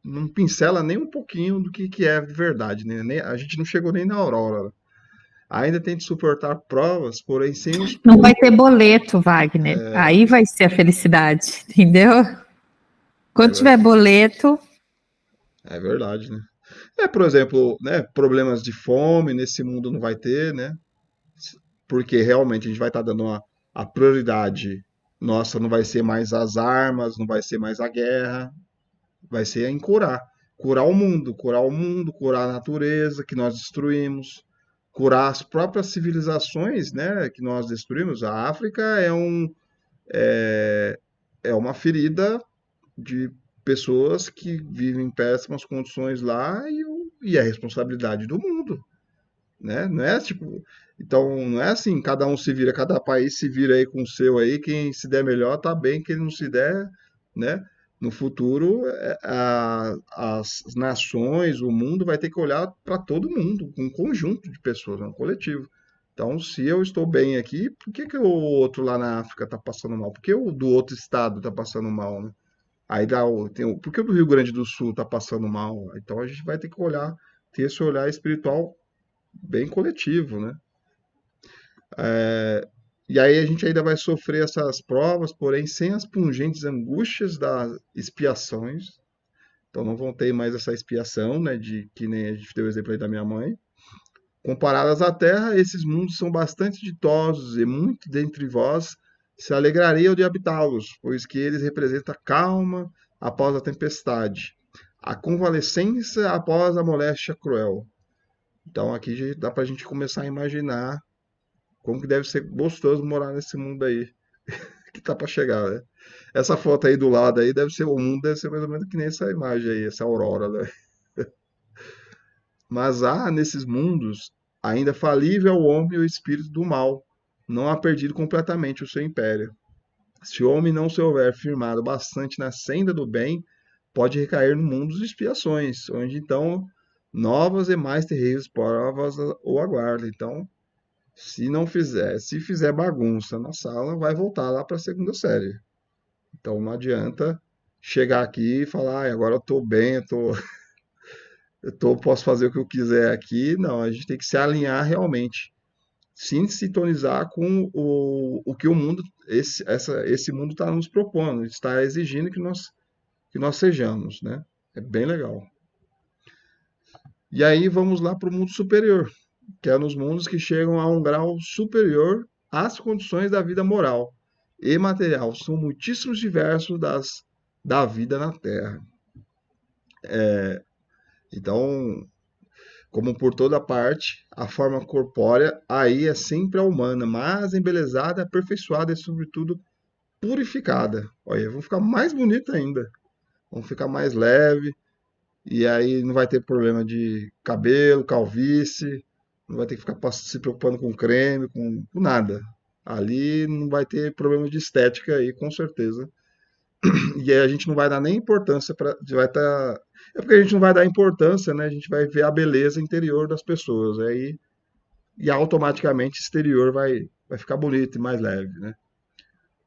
não pincela nem um pouquinho do que é de verdade, né? A gente não chegou nem na aurora. Ainda tem de suportar provas, porém sem os. Não vai ter boleto, Wagner. Aí vai ser a felicidade, entendeu? Quando tiver boleto, É verdade, né? Por exemplo, né, problemas de fome nesse mundo não vai ter, né? Porque realmente a gente vai estar dando a prioridade nossa, não vai ser mais as armas, não vai ser mais a guerra, vai ser em curar. Curar o mundo, curar a natureza que nós destruímos, curar as próprias civilizações, né, que nós destruímos. A África é, é uma ferida de pessoas que vivem em péssimas condições lá e é responsabilidade do mundo, né? Não é tipo, então não é assim, cada um se vira, cada país se vira aí com o seu aí, quem se der melhor tá bem, quem não se der, né? No futuro, as nações, o mundo vai ter que olhar para todo mundo, um conjunto de pessoas, um coletivo. Então, se eu estou bem aqui, por que o outro lá na África está passando mal? Por que o do outro estado está passando mal, né? Aí por que o do Rio Grande do Sul está passando mal? Então a gente vai ter que olhar, ter esse olhar espiritual bem coletivo, né? E aí a gente ainda vai sofrer essas provas, porém sem as pungentes angústias das expiações. Então não vão ter mais essa expiação, né? De que nem a gente deu o exemplo aí da minha mãe. Comparadas à terra, esses mundos são bastante ditosos e muito dentre vós se alegrariam de habitá-los, pois que eles representam a calma após a tempestade, a convalescência após a moléstia cruel. Então aqui dá pra gente começar a imaginar como que deve ser gostoso morar nesse mundo aí que tá para chegar, né? Essa foto aí do lado aí deve ser o mundo, deve ser mais ou menos que nem essa imagem aí, essa aurora, né? Mas há nesses mundos ainda falível o homem e o espírito do mal, não há perdido completamente o seu império. Se o homem não se houver firmado bastante na senda do bem, pode recair no mundo de expiações, onde então novas e mais terríveis provas o aguardam. Então, se fizer bagunça na sala, vai voltar lá para a segunda série. Então não adianta chegar aqui e falar, agora eu estou bem, posso fazer o que eu quiser aqui. Não, a gente tem que se alinhar realmente, se sintonizar com o que o mundo, esse mundo está nos propondo, está exigindo que nós sejamos, né? É bem legal. E aí vamos lá para o mundo superior, que é nos mundos que chegam a um grau superior às condições da vida moral e material. São muitíssimos diversos da vida na Terra. Então, como por toda parte, a forma corpórea aí é sempre a humana, mas embelezada, aperfeiçoada e, sobretudo, purificada. Olha, vão ficar mais bonita ainda. Vão ficar mais leve. E aí não vai ter problema de cabelo, calvície. Não vai ter que ficar se preocupando com creme, com nada. Ali não vai ter problema de estética aí, com certeza. E aí a gente não vai dar nem importância para. É porque a gente não vai dar importância, né? A gente vai ver a beleza interior das pessoas. Aí, e automaticamente o exterior vai ficar bonito e mais leve, né?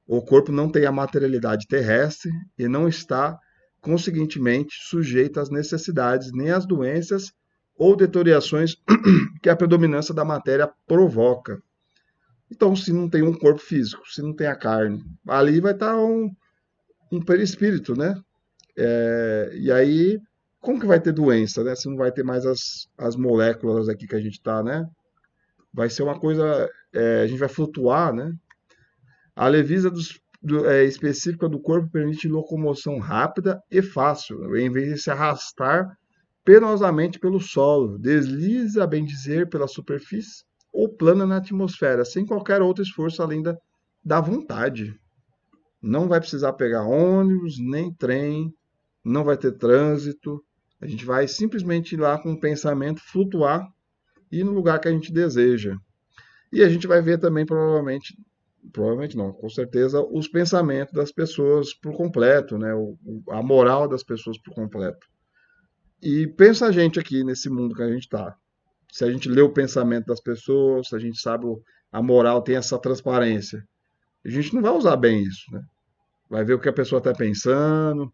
O corpo não tem a materialidade terrestre e não está, conseguintemente, sujeito às necessidades nem às doenças ou deteriorações que a predominância da matéria provoca. Então, se não tem um corpo físico, se não tem a carne, ali vai estar um perispírito, né? E aí, como que vai ter doença, né? Se não vai ter mais as moléculas aqui que a gente está, né? Vai ser uma coisa, a gente vai flutuar, né? A leveza específica do corpo permite locomoção rápida e fácil, em vez de se arrastar penosamente pelo solo, desliza, a bem dizer, pela superfície ou plana na atmosfera, sem qualquer outro esforço além da vontade. Não vai precisar pegar ônibus, nem trem, não vai ter trânsito. A gente vai simplesmente ir lá com o pensamento, flutuar e ir no lugar que a gente deseja. E a gente vai ver também, provavelmente, provavelmente não, com certeza os pensamentos das pessoas por completo, né? A moral das pessoas por completo. E pensa a gente aqui nesse mundo que a gente está. Se a gente lê o pensamento das pessoas, se a gente sabe a moral, tem essa transparência, a gente não vai usar bem isso, né? Vai ver o que a pessoa está pensando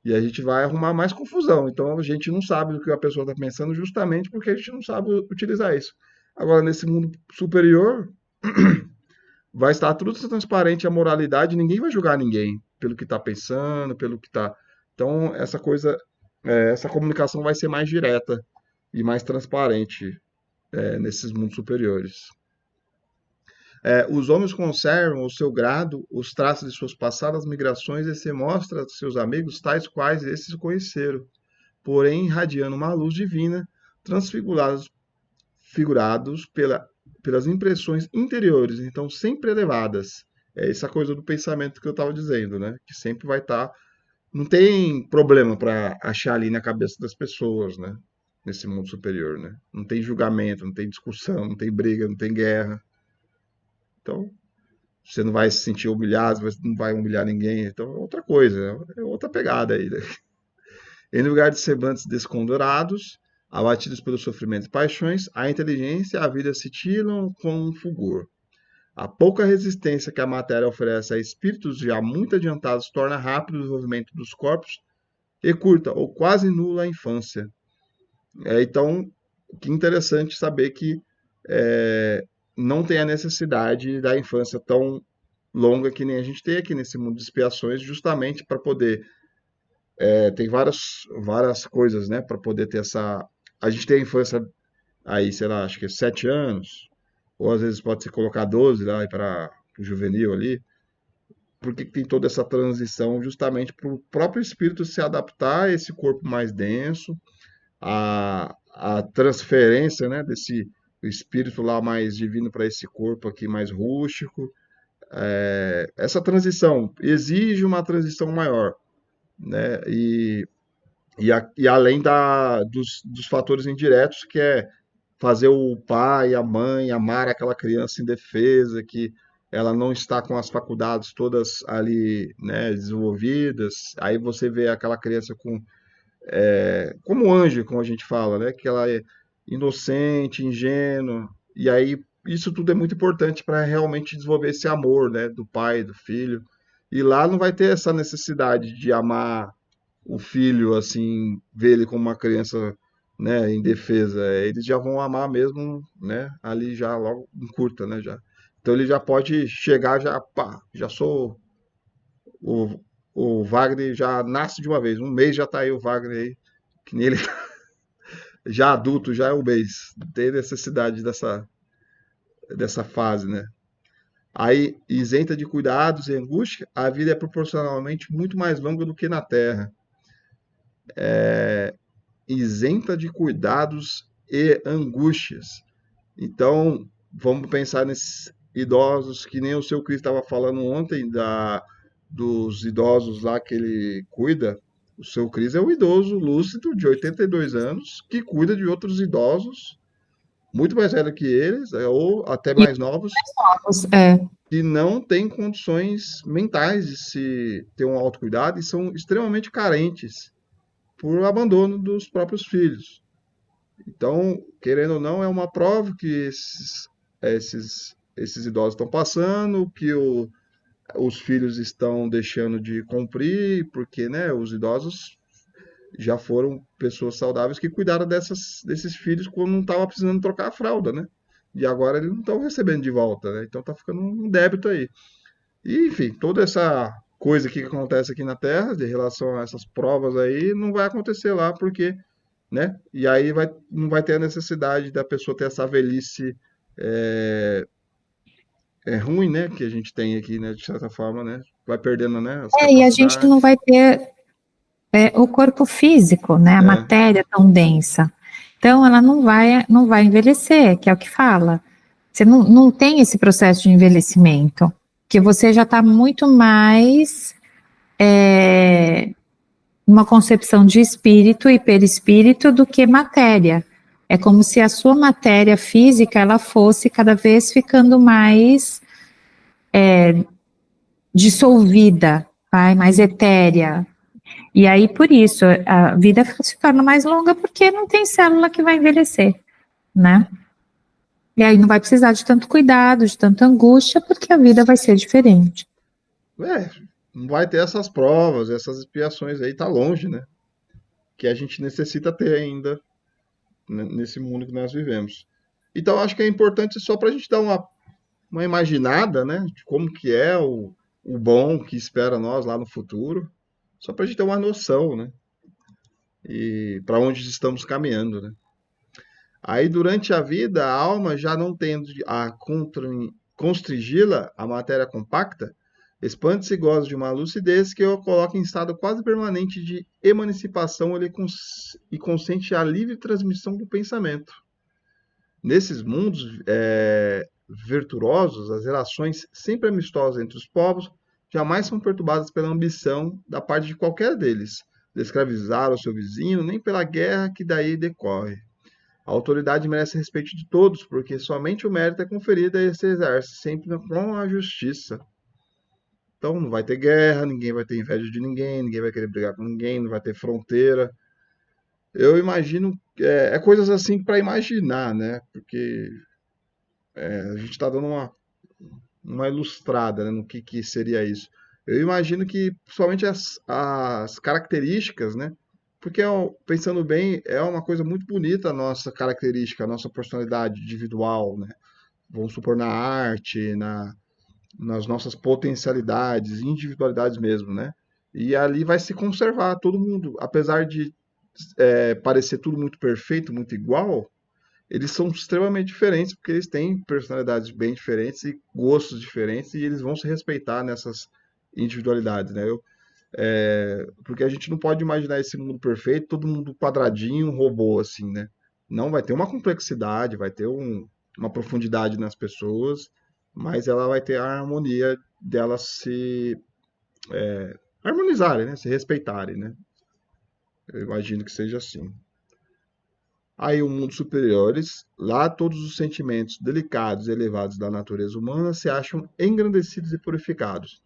e a gente vai arrumar mais confusão. Então a gente não sabe o que a pessoa está pensando justamente porque a gente não sabe utilizar isso. Agora, nesse mundo superior, vai estar tudo transparente, a moralidade, ninguém vai julgar ninguém pelo que está pensando, pelo que está. Então, essa comunicação vai ser mais direta e mais transparente nesses mundos superiores. Os homens conservam o seu grado, os traços de suas passadas migrações e se mostra a seus amigos tais quais esses conheceram, porém irradiando uma luz divina, transfigurados pelas impressões interiores, então sempre elevadas. É essa coisa do pensamento que eu estava dizendo, né? Que sempre vai estar. Não tem problema para achar ali na cabeça das pessoas, né? Nesse mundo superior, né? Não tem julgamento, não tem discussão, não tem briga, não tem guerra. Então, você não vai se sentir humilhado, você não vai humilhar ninguém. Então, é outra coisa, é outra pegada aí, né? Em lugar de semblantes descondorados, abatidos pelo sofrimento e paixões, a inteligência e a vida se tiram com um fulgor. A pouca resistência que a matéria oferece a espíritos já muito adiantados torna rápido o desenvolvimento dos corpos e curta ou quase nula a infância. Então, que interessante saber que não tem a necessidade da infância tão longa que nem a gente tem aqui nesse mundo de expiações, justamente para poder... tem várias coisas, né, para poder ter essa... A gente tem a infância aí, sei lá, acho que é 7 anos, ou às vezes pode se colocar 12 lá para o juvenil ali, porque tem toda essa transição justamente para o próprio espírito se adaptar a esse corpo mais denso, a transferência, né, desse espírito lá mais divino para esse corpo aqui mais rústico. Essa transição exige uma transição maior, né, e além dos fatores indiretos, que é fazer o pai e a mãe amar aquela criança indefesa, que ela não está com as faculdades todas ali, né, desenvolvidas. Aí você vê aquela criança como anjo, como a gente fala, né, que ela é inocente, ingênua, e aí isso tudo é muito importante para realmente desenvolver esse amor, né, do pai, do filho. E lá não vai ter essa necessidade de amar o filho, assim, ver ele como uma criança, né, indefesa. Eles já vão amar mesmo, né, ali já logo em curta, né, já. Então ele já pode chegar, já sou o Wagner, já nasce de uma vez. Um mês já tá aí o Wagner aí, que nem ele já adulto, já é um mês. Não tem necessidade dessa fase, né. Aí, isenta de cuidados e angústia, a vida é proporcionalmente muito mais longa do que na Terra. Isenta de cuidados e angústias. Então, vamos pensar nesses idosos, que nem o seu Cris estava falando ontem, dos idosos lá que ele cuida. O seu Cris é um idoso lúcido de 82 anos, que cuida de outros idosos, muito mais velhos que eles, ou até mais novos, que não têm condições mentais de se ter um autocuidado e são extremamente carentes por abandono dos próprios filhos. Então, querendo ou não, é uma prova que esses idosos estão passando, que os filhos estão deixando de cumprir, porque, né, os idosos já foram pessoas saudáveis que cuidaram desses filhos quando não estava precisando trocar a fralda, né? E agora eles não estão recebendo de volta, né? Então está ficando um débito aí. E, enfim, toda essa coisa que acontece aqui na Terra, de relação a essas provas aí, não vai acontecer lá, porque, né? E aí não vai ter a necessidade da pessoa ter essa velhice ruim, né? Que a gente tem aqui, né? De certa forma, né? Vai perdendo, né? E a gente não vai ter o corpo físico, né? A matéria tão densa. Então, ela não vai envelhecer, que é o que fala. Você não tem esse processo de envelhecimento, que você já está muito mais uma concepção de espírito e perispírito do que matéria. É como se a sua matéria física, ela fosse cada vez ficando mais dissolvida, vai, mais etérea. E aí, por isso, a vida se torna mais longa porque não tem célula que vai envelhecer, né? E aí não vai precisar de tanto cuidado, de tanta angústia, porque a vida vai ser diferente. Não vai ter essas provas, essas expiações aí, tá longe, né? Que a gente necessita ter ainda nesse mundo que nós vivemos. Então, acho que é importante só para a gente dar uma imaginada, né? De como que é o bom que espera nós lá no futuro. Só para a gente ter uma noção, né? E para onde estamos caminhando, né? Aí, durante a vida, a alma, já não tendo a constringi-la à matéria compacta, expande-se e goza de uma lucidez que o coloca em estado quase permanente de emancipação e consente a livre transmissão do pensamento. Nesses mundos virtuosos, as relações sempre amistosas entre os povos jamais são perturbadas pela ambição da parte de qualquer deles, de escravizar o seu vizinho, nem pela guerra que daí decorre. A autoridade merece respeito de todos, porque somente o mérito é conferido a esse exerce, sempre com a justiça. Então não vai ter guerra, ninguém vai ter inveja de ninguém, ninguém vai querer brigar com ninguém, não vai ter fronteira. Eu imagino, coisas assim para imaginar, né? Porque a gente está dando uma ilustrada, né, no que seria isso. Eu imagino que, principalmente as características, né? Porque, pensando bem, é uma coisa muito bonita a nossa característica, a nossa personalidade individual, né? Vamos supor, na arte, nas nossas potencialidades, individualidades mesmo, né? E ali vai se conservar todo mundo, apesar de parecer tudo muito perfeito, muito igual, eles são extremamente diferentes, porque eles têm personalidades bem diferentes e gostos diferentes, e eles vão se respeitar nessas individualidades, né? Porque a gente não pode imaginar esse mundo perfeito, todo mundo quadradinho, um robô, assim, né? Não, vai ter uma complexidade, vai ter uma profundidade nas pessoas, mas ela vai ter a harmonia delas se harmonizarem, né? Se respeitarem, né? Eu imagino que seja assim. Aí, o mundo superiores, lá todos os sentimentos delicados e elevados da natureza humana se acham engrandecidos e purificados.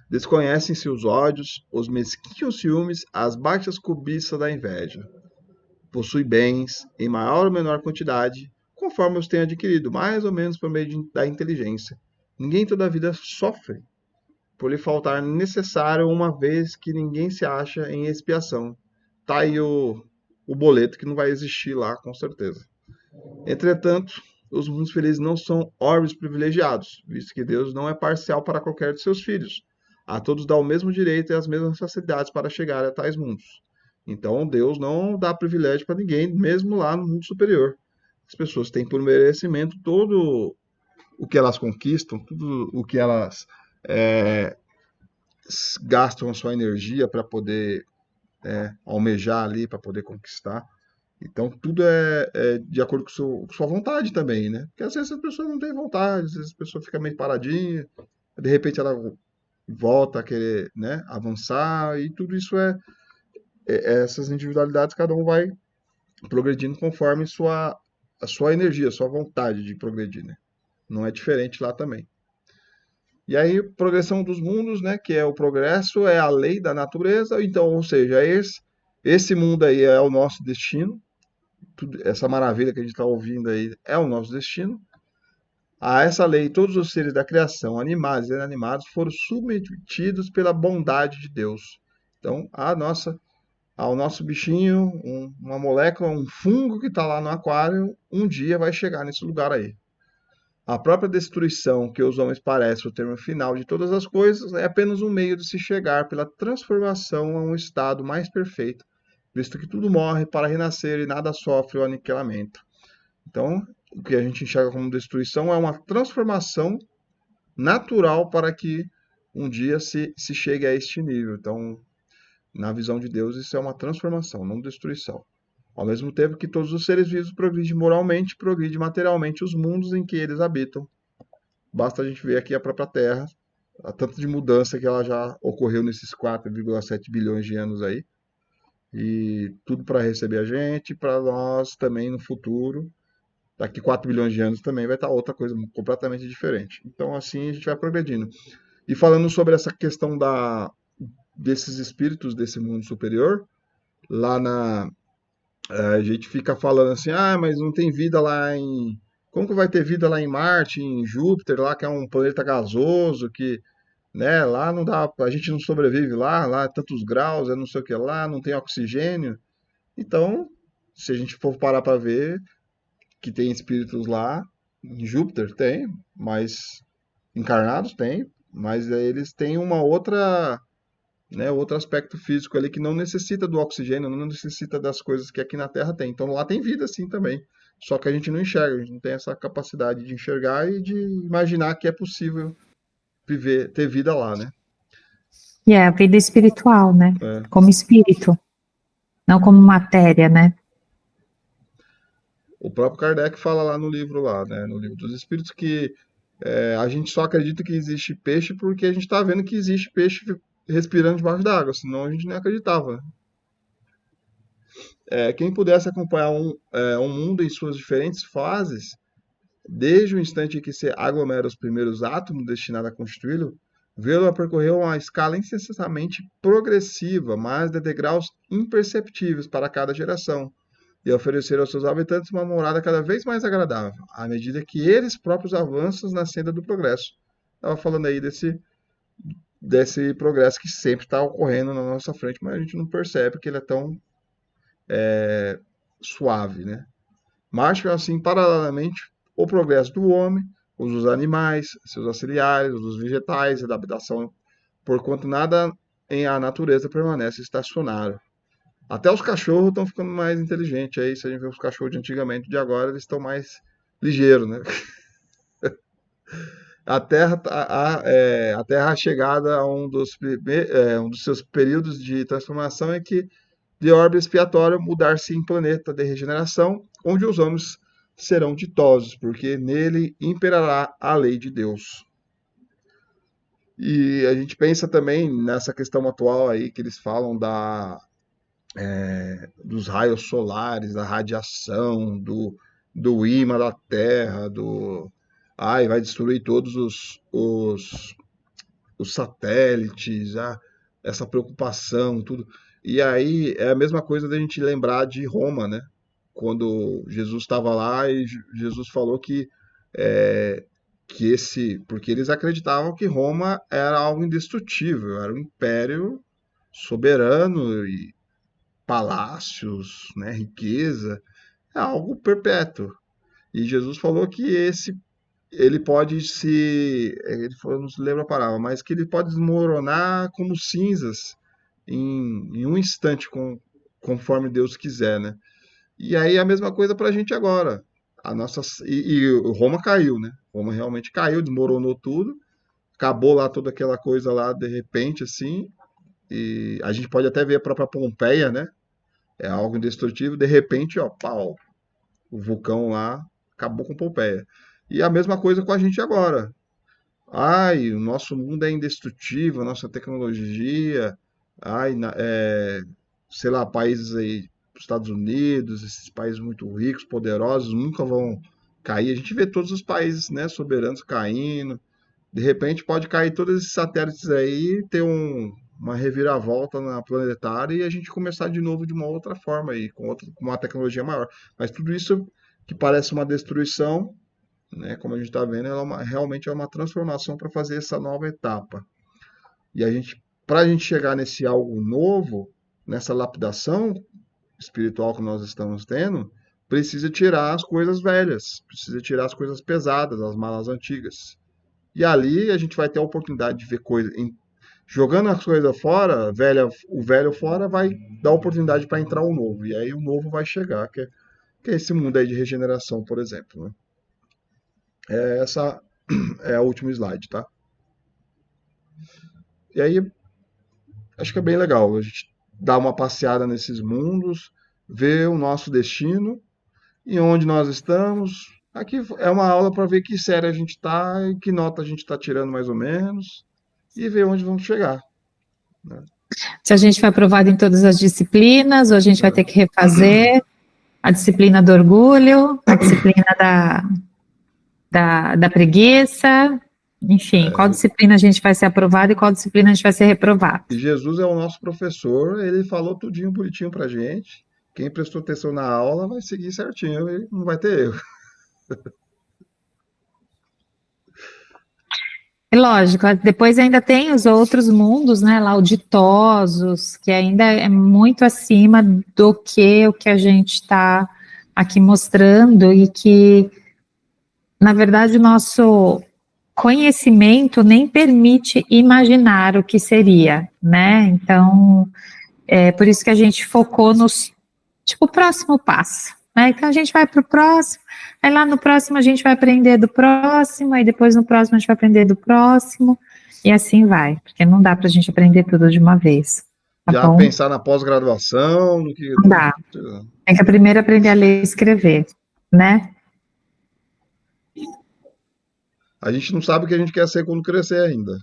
Desconhecem-se os ódios, os mesquinhos ciúmes, as baixas cobiças da inveja. Possui bens, em maior ou menor quantidade, conforme os tem adquirido, mais ou menos por meio da inteligência. Ninguém toda a vida sofre por lhe faltar necessário, uma vez que ninguém se acha em expiação. Tá aí o boleto que não vai existir lá, com certeza. Entretanto, os mundos felizes não são orbes privilegiados, visto que Deus não é parcial para qualquer de seus filhos. A todos dá o mesmo direito e as mesmas facilidades para chegar a tais mundos. Então, Deus não dá privilégio para ninguém, mesmo lá no mundo superior. As pessoas têm por merecimento todo o que elas conquistam, tudo o que elas gastam a sua energia para poder almejar ali, para poder conquistar. Então, tudo é de acordo com sua vontade também, né? Porque às vezes a pessoa não tem vontade, às vezes a pessoa fica meio paradinha, de repente ela volta a querer, né, avançar, e tudo isso essas individualidades, cada um vai progredindo conforme a sua energia, a sua vontade de progredir, né? Não é diferente lá também. E aí, progressão dos mundos, né, que é o progresso, é a lei da natureza, então, ou seja, esse mundo aí é o nosso destino, essa maravilha que a gente está ouvindo aí é o nosso destino. A essa lei, todos os seres da criação, animados e inanimados, foram submetidos pela bondade de Deus. Então, ao nosso bichinho, uma molécula, um fungo que está lá no aquário, um dia vai chegar nesse lugar aí. A própria destruição, que os homens parecem o termo final de todas as coisas, é apenas um meio de se chegar pela transformação a um estado mais perfeito, visto que tudo morre para renascer e nada sofre o aniquilamento. Então, o que a gente enxerga como destruição é uma transformação natural para que um dia se chegue a este nível. Então, na visão de Deus, isso é uma transformação, não destruição. Ao mesmo tempo que todos os seres vivos progridem moralmente, progridem materialmente os mundos em que eles habitam. Basta a gente ver aqui a própria Terra, a tanto de mudança que ela já ocorreu nesses 4,7 bilhões de anos aí. E tudo para receber a gente, para nós também no futuro daqui 4 bilhões de anos também vai estar outra coisa completamente diferente. Então, assim, a gente vai progredindo. E falando sobre essa questão desses espíritos desse mundo superior, lá a gente fica falando assim, mas não tem vida lá em... Como que vai ter vida lá em Marte, em Júpiter, lá que é um planeta gasoso, que, né, lá não dá, a gente não sobrevive lá é tantos graus, é não sei o que lá, não tem oxigênio. Então, se a gente for parar para ver que tem espíritos lá, em Júpiter tem, mas encarnados tem, mas eles têm uma outra, né, outro aspecto físico ali que não necessita do oxigênio, não necessita das coisas que aqui na Terra tem. Então lá tem vida sim também. Só que a gente não enxerga, a gente não tem essa capacidade de enxergar e de imaginar que é possível ter vida lá, né? E é a vida espiritual, né? É. Como espírito, não como matéria, né? O próprio Kardec fala lá no livro lá, né, no livro dos Espíritos, que a gente só acredita que existe peixe porque a gente está vendo que existe peixe respirando debaixo d'água, senão a gente não acreditava. Quem pudesse acompanhar um mundo em suas diferentes fases, desde o instante em que se aglomera os primeiros átomos destinados a constituí-lo, vê-lo a percorrer uma escala incessantemente progressiva, mas de degraus imperceptíveis para cada geração, e oferecer aos seus habitantes uma morada cada vez mais agradável, à medida que eles próprios avançam na senda do progresso. Estava falando aí desse progresso que sempre está ocorrendo na nossa frente, mas a gente não percebe que ele é tão suave, né? Marcham assim paralelamente o progresso do homem, os dos animais, seus auxiliares, os dos vegetais, a adaptação, porquanto nada em a natureza permanece estacionário. Até os cachorros estão ficando mais inteligentes aí, se a gente vê os cachorros de antigamente, de agora eles estão mais ligeiros, né? A Terra chegada a um dos seus períodos de transformação é que de orbe expiatória mudar-se em planeta de regeneração, onde os homens serão ditosos, porque nele imperará a lei de Deus. E a gente pensa também nessa questão atual aí que eles falam dos raios solares, da radiação, do ímã da Terra, vai destruir todos os satélites, essa preocupação, tudo. E aí é a mesma coisa da gente lembrar de Roma, né? Quando Jesus estava lá e Jesus falou porque eles acreditavam que Roma era algo indestrutível, era um império soberano e palácios, né, riqueza, é algo perpétuo. E Jesus falou que ele pode ele falou, não se lembra a palavra, mas que ele pode desmoronar como cinzas em um instante, conforme Deus quiser, né? E aí a mesma coisa para a gente agora. E Roma caiu, né? Roma realmente caiu, desmoronou tudo, acabou lá toda aquela coisa lá de repente, assim. E a gente pode até ver a própria Pompeia, né? É algo indestrutível, de repente, ó, pau, o vulcão lá acabou com Pompeia. E a mesma coisa com a gente agora. O nosso mundo é indestrutível, a nossa tecnologia, sei lá, países aí, Estados Unidos, esses países muito ricos, poderosos, nunca vão cair. A gente vê todos os países, né, soberanos caindo. De repente pode cair todos esses satélites aí, ter uma reviravolta na planetária e a gente começar de novo de uma outra forma aí, com uma tecnologia maior. Mas tudo isso que parece uma destruição, né, como a gente está vendo, realmente é uma transformação para fazer essa nova etapa. E para a gente chegar nesse algo novo, nessa lapidação espiritual que nós estamos tendo, precisa tirar as coisas velhas, precisa tirar as coisas pesadas, as malas antigas. E ali a gente vai ter a oportunidade de ver coisas. Jogando as coisas fora, o velho fora vai dar oportunidade para entrar o novo. E aí o novo vai chegar, que é esse mundo aí de regeneração, por exemplo, né? Essa é a última slide, tá? E aí, acho que é bem legal a gente dar uma passeada nesses mundos, ver o nosso destino e onde nós estamos. Aqui é uma aula para ver que série a gente está e que nota a gente está tirando mais ou menos e ver onde vamos chegar, né? Se a gente foi aprovado em todas as disciplinas ou a gente vai ter que refazer. A disciplina do orgulho, a disciplina da preguiça, enfim, qual disciplina a gente vai ser aprovado e qual disciplina a gente vai ser reprovado. E Jesus é o nosso professor, ele falou tudinho bonitinho pra gente. Quem prestou atenção na aula vai seguir certinho e não vai ter erro. É lógico, depois ainda tem os outros mundos, né, lá, ditosos, que ainda é muito acima do que o que a gente está aqui mostrando e que, na verdade, o nosso conhecimento nem permite imaginar o que seria, né? Então, é por isso que a gente focou nos, tipo, o próximo passo, né? Então, a gente vai para o próximo, aí lá no próximo a gente vai aprender do próximo, aí depois no próximo a gente vai aprender do próximo, e assim vai, porque não dá para a gente aprender tudo de uma vez, tá Já bom? pensar na pós-graduação, no que. Não dá. Tem que primeiro aprender a ler e escrever, né? A gente não sabe o que a gente quer ser quando crescer ainda.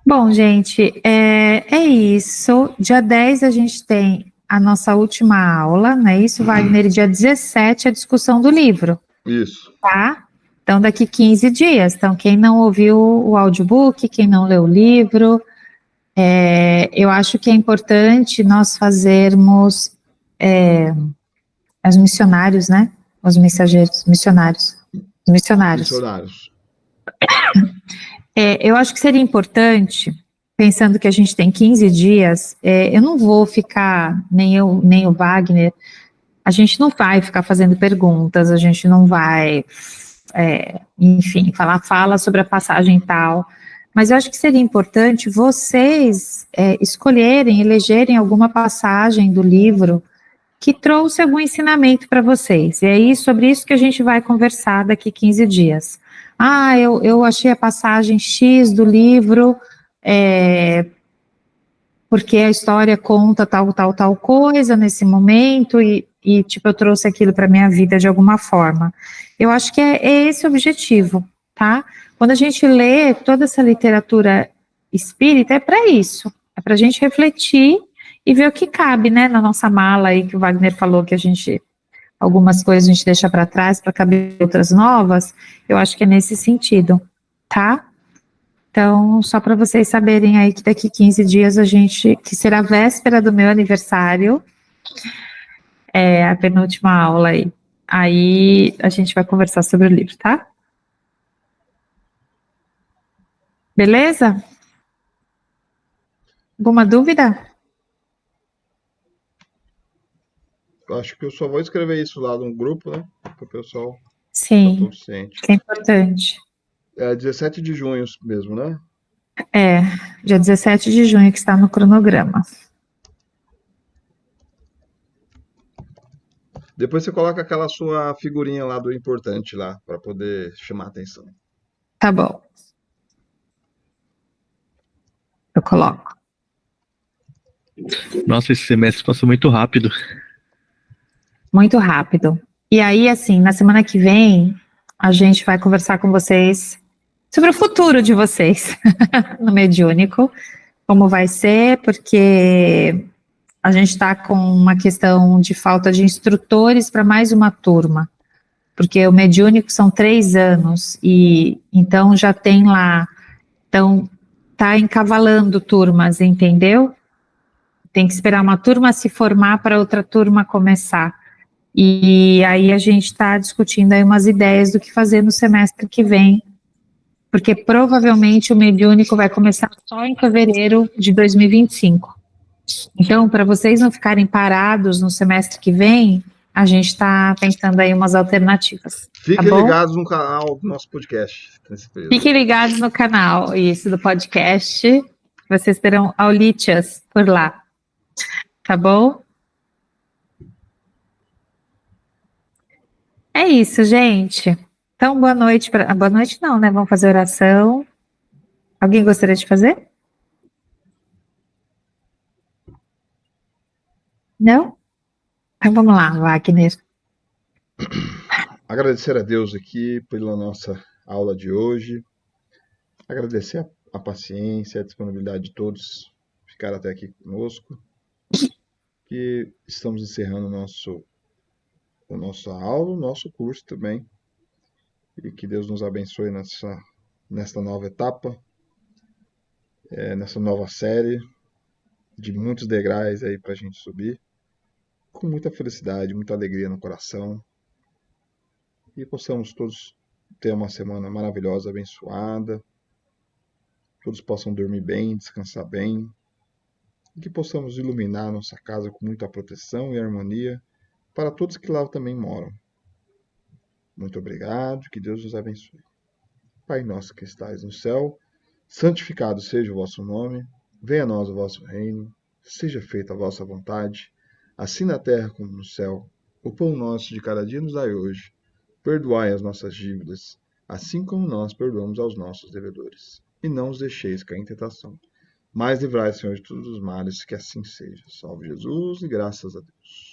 Bom, gente, é isso. Dia 10 a gente tem a nossa última aula, não é isso, Wagner? E dia 17 a discussão do livro, Isso. tá? Então, daqui 15 dias. Então, quem não ouviu o audiobook, quem não leu o livro, eu acho que é importante nós fazermos os missionários, né? Os mensageiros, missionários. Os missionários. Missionários. Eu acho que seria importante, pensando que a gente tem 15 dias, eu não vou ficar, nem eu, nem o Wagner, a gente não vai ficar fazendo perguntas, a gente não vai, enfim, fala sobre a passagem tal, mas eu acho que seria importante vocês escolherem, elegerem alguma passagem do livro que trouxe algum ensinamento para vocês, e aí sobre isso que a gente vai conversar daqui 15 dias. Ah, eu achei a passagem X do livro, porque a história conta tal coisa nesse momento, e tipo, eu trouxe aquilo para minha vida de alguma forma. Eu acho que é esse o objetivo, tá? Quando a gente lê toda essa literatura espírita, é para isso, é para a gente refletir e ver o que cabe, né, na nossa mala aí, que o Wagner falou que algumas coisas a gente deixa para trás para caber outras novas, eu acho que é nesse sentido, tá? Então, só para vocês saberem aí que daqui 15 dias que será a véspera do meu aniversário, a penúltima aula aí a gente vai conversar sobre o livro, tá? Beleza? Alguma dúvida? Acho que eu só vou escrever isso lá no grupo, né? Para o pessoal Sim, todo ciente. que é importante. É 17 de junho mesmo, né? Dia 17 de junho que está no cronograma. Depois você coloca aquela sua figurinha lá do importante lá, para poder chamar a atenção. Tá bom. Eu coloco. Nossa, esse semestre passou muito rápido. Muito rápido. E aí, assim, na semana que vem, a gente vai conversar com vocês sobre o futuro de vocês no Mediúnico, como vai ser, porque a gente está com uma questão de falta de instrutores para mais uma turma, porque o Mediúnico são 3 anos, e então já tem lá, então tá encavalando turmas, entendeu? Tem que esperar uma turma se formar para outra turma começar. E aí a gente está discutindo aí umas ideias do que fazer no semestre que vem, porque provavelmente o Mediúnico vai começar só em fevereiro de 2025. Então, para vocês não ficarem parados no semestre que vem, a gente está pensando aí umas alternativas. Fiquem bom? ligados no canal do nosso podcast. Fiquem ligados no canal, isso, do podcast. Vocês terão aulítias por lá. Tá bom? É isso, gente. Então, boa noite. Boa noite não, né? Vamos fazer oração. Alguém gostaria de fazer? Não? Então vamos lá, Wagner. Agradecer a Deus aqui pela nossa aula de hoje. Agradecer a paciência, a disponibilidade de todos ficar até aqui conosco. que estamos encerrando a nossa aula, o nosso curso também. E que Deus nos abençoe nesta nova etapa, nessa nova série, de muitos degraus aí para a gente subir, com muita felicidade, muita alegria no coração. E possamos todos ter uma semana maravilhosa, abençoada. Todos possam dormir bem, descansar bem. E que possamos iluminar nossa casa com muita proteção e harmonia para todos que lá também moram. Muito obrigado, que Deus nos abençoe. Pai nosso que estais no céu, santificado seja o vosso nome, venha a nós o vosso reino, seja feita a vossa vontade, assim na terra como no céu. O pão nosso de cada dia nos dai hoje. Perdoai as nossas dívidas, assim como nós perdoamos aos nossos devedores. E não os deixeis cair em tentação, mas livrai, Senhor, de todos os males, que assim seja. Salve Jesus e graças a Deus.